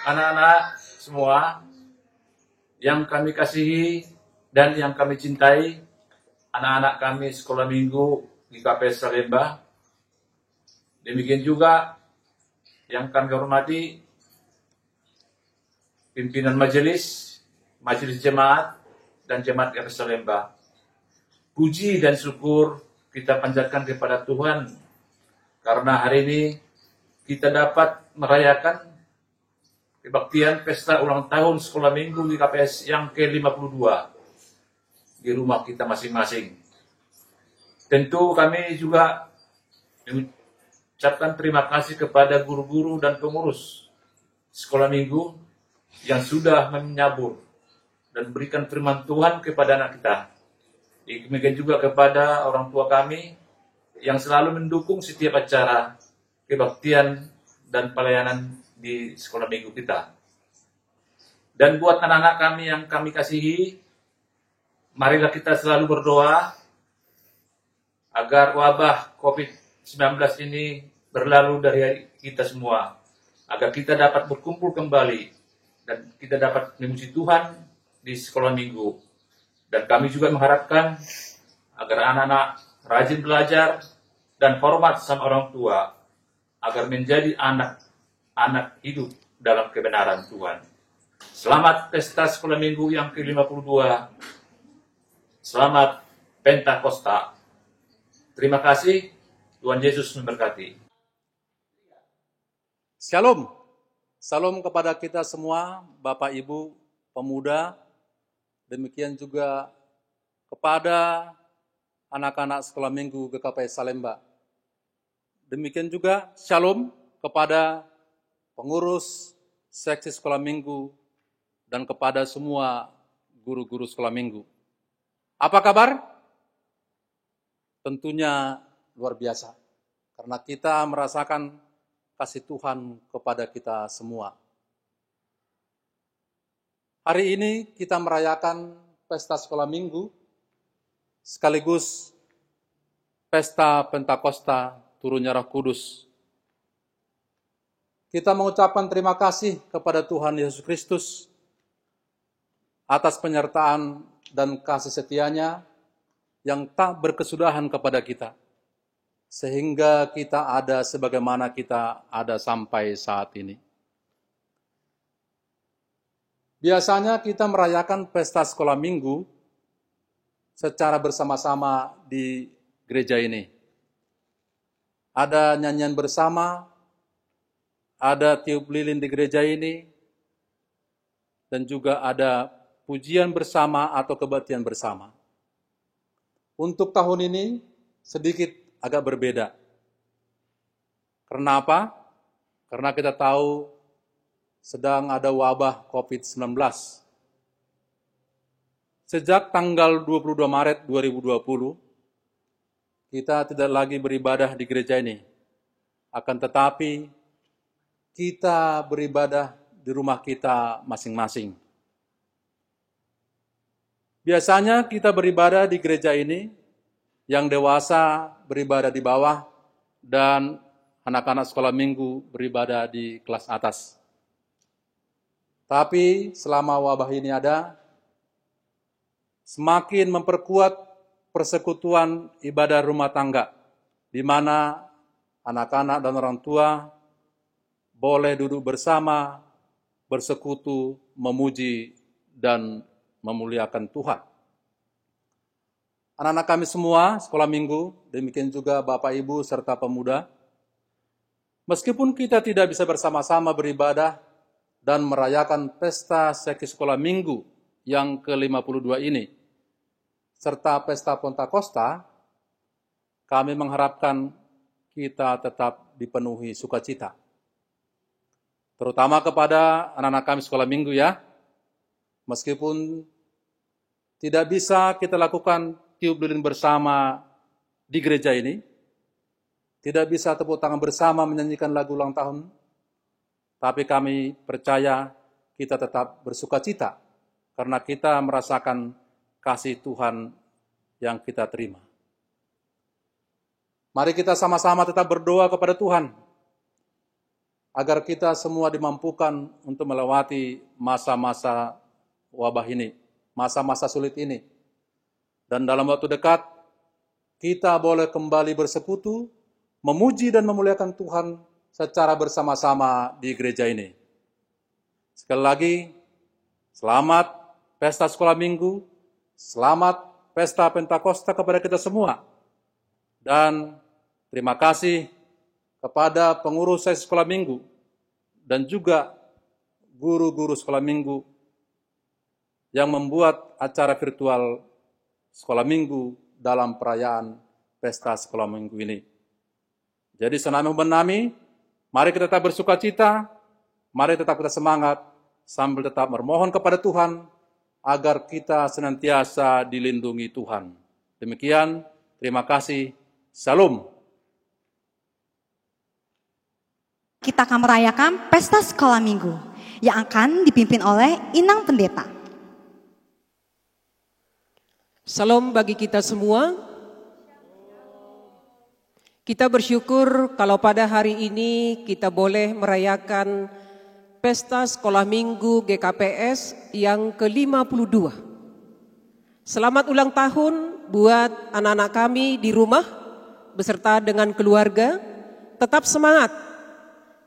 Anak-anak semua yang kami kasihi dan yang kami cintai, anak-anak kami sekolah minggu di KPS Salemba. Demikian juga yang kami hormati pimpinan majelis jemaat, dan jemaat KPS Salemba. Puji dan syukur kita panjatkan kepada Tuhan karena hari ini kita dapat merayakan kebaktian pesta ulang tahun sekolah minggu di KPS yang ke-52 di rumah kita masing-masing. Tentu kami juga mengucapkan terima kasih kepada guru-guru dan pengurus sekolah minggu yang sudah menyabur dan berikan firman Tuhan kepada anak kita. Demikian juga kepada orang tua kami yang selalu mendukung setiap acara kebaktian dan pelayanan di sekolah minggu kita. Dan buat anak-anak kami yang kami kasihi, marilah kita selalu berdoa agar wabah COVID-19 ini berlalu dari kita semua, agar kita dapat berkumpul kembali dan kita dapat memuji Tuhan di sekolah minggu. Dan kami juga mengharapkan agar anak-anak rajin belajar dan hormat sama orang tua, agar menjadi anak hidup dalam kebenaran Tuhan. Selamat pesta sekolah minggu yang ke-52. Selamat Pentakosta. Terima kasih. Tuhan Yesus memberkati. Shalom. Salam kepada kita semua, Bapak Ibu pemuda. Demikian juga kepada anak-anak sekolah minggu GKPS Salemba. Demikian juga shalom kepada pengurus seksi sekolah minggu dan kepada semua guru-guru sekolah minggu. Apa kabar? Tentunya luar biasa, karena kita merasakan kasih Tuhan kepada kita semua. Hari ini kita merayakan pesta sekolah minggu, sekaligus pesta Pentakosta turunnya Roh Kudus. Kita mengucapkan terima kasih kepada Tuhan Yesus Kristus atas penyertaan dan kasih setianya yang tak berkesudahan kepada kita, sehingga kita ada sebagaimana kita ada sampai saat ini. Biasanya kita merayakan pesta sekolah minggu secara bersama-sama di gereja ini. Ada nyanyian bersama, ada tiup lilin di gereja ini, dan juga ada pujian bersama atau kebaktian bersama. Untuk tahun ini sedikit agak berbeda. Karena apa? Karena kita tahu sedang ada wabah COVID-19. Sejak tanggal 22 Maret 2020, kita tidak lagi beribadah di gereja ini. Akan tetapi, kita beribadah di rumah kita masing-masing. Biasanya kita beribadah di gereja ini, yang dewasa beribadah di bawah, dan anak-anak sekolah minggu beribadah di kelas atas. Tapi selama wabah ini ada, semakin memperkuat persekutuan ibadah rumah tangga, di mana anak-anak dan orang tua boleh duduk bersama, bersekutu, memuji, dan memuliakan Tuhan. Anak-anak kami semua, sekolah minggu, demikian juga Bapak, Ibu, serta pemuda, meskipun kita tidak bisa bersama-sama beribadah dan merayakan pesta seksi sekolah minggu yang ke-52 ini, serta pesta Pentakosta, kami mengharapkan kita tetap dipenuhi sukacita. Terutama kepada anak-anak kami sekolah minggu ya, meskipun tidak bisa kita lakukan tiup lilin bersama di gereja ini, tidak bisa tepuk tangan bersama menyanyikan lagu ulang tahun, tapi kami percaya kita tetap bersukacita karena kita merasakan kasih Tuhan yang kita terima. Mari kita sama-sama tetap berdoa kepada Tuhan agar kita semua dimampukan untuk melewati masa-masa wabah ini, masa-masa sulit ini. Dan dalam waktu dekat, kita boleh kembali bersekutu, memuji dan memuliakan Tuhan secara bersama-sama di gereja ini. Sekali lagi, selamat Pesta Sekolah Minggu, selamat Pesta Pentakosta kepada kita semua. Dan terima kasih kepada pengurus sesi sekolah minggu dan juga guru-guru sekolah minggu yang membuat acara virtual sekolah minggu dalam perayaan Pesta Sekolah Minggu ini. Jadi senami menami, mari kita tetap bersuka cita, mari tetap kita semangat, sambil tetap memohon kepada Tuhan, agar kita senantiasa dilindungi Tuhan. Demikian, terima kasih, Salam. Kita akan merayakan Pesta Sekolah Minggu yang akan dipimpin oleh Inang Pendeta. Salam bagi kita semua. Kita bersyukur kalau pada hari ini kita boleh merayakan Pesta Sekolah Minggu GKPS yang ke-52. Selamat ulang tahun buat anak-anak kami di rumah beserta dengan keluarga. Tetap semangat.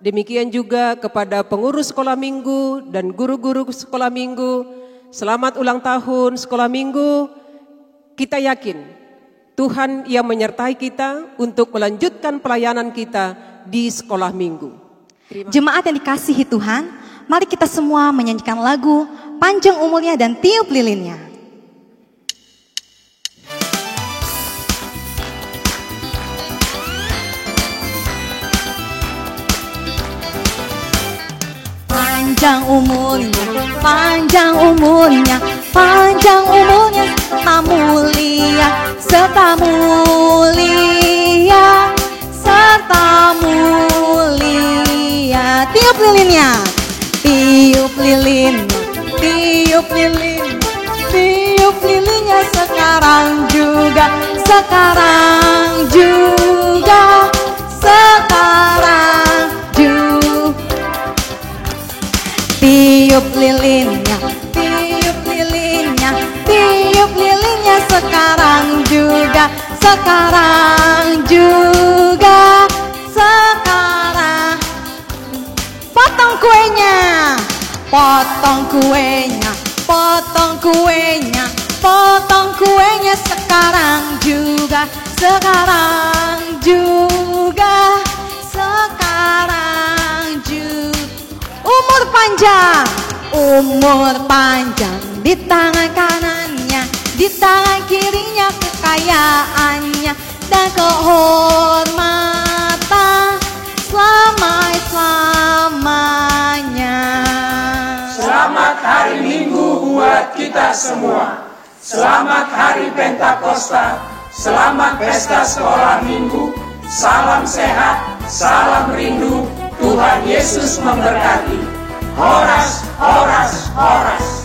Demikian juga kepada pengurus sekolah minggu dan guru-guru sekolah minggu. Selamat ulang tahun sekolah minggu. Kita yakin Tuhan yang menyertai kita untuk melanjutkan pelayanan kita di sekolah minggu. Jemaat yang dikasihi Tuhan, mari kita semua menyanyikan lagu Panjang Umurnya dan Tiup Lilinnya. Panjang umurnya, panjang umurnya, panjang umurnya, serta mulia, serta mulia. Tiup lilinnya, tiup lilinnya, tiup lilin, tiup lilinnya sekarang juga, sekarang juga, sekarang juga. Tiup lilinnya, tiup lilinnya, tiup lilinnya sekarang juga, sekarang juga, sekarang. Potong kuenya, potong kuenya, potong kuenya, potong kuenya sekarang juga, sekarang juga, sekarang juga. Umur panjang di tangan kanannya, di tangan kirinya kekayaannya dan kehormatan selama-lamanya. Selamat hari Minggu buat kita semua. Selamat hari Pentakosta. Selamat Pesta Sekolah Minggu. Salam sehat, salam rindu. Tuhan Yesus memberkati. Horas, horas, horas.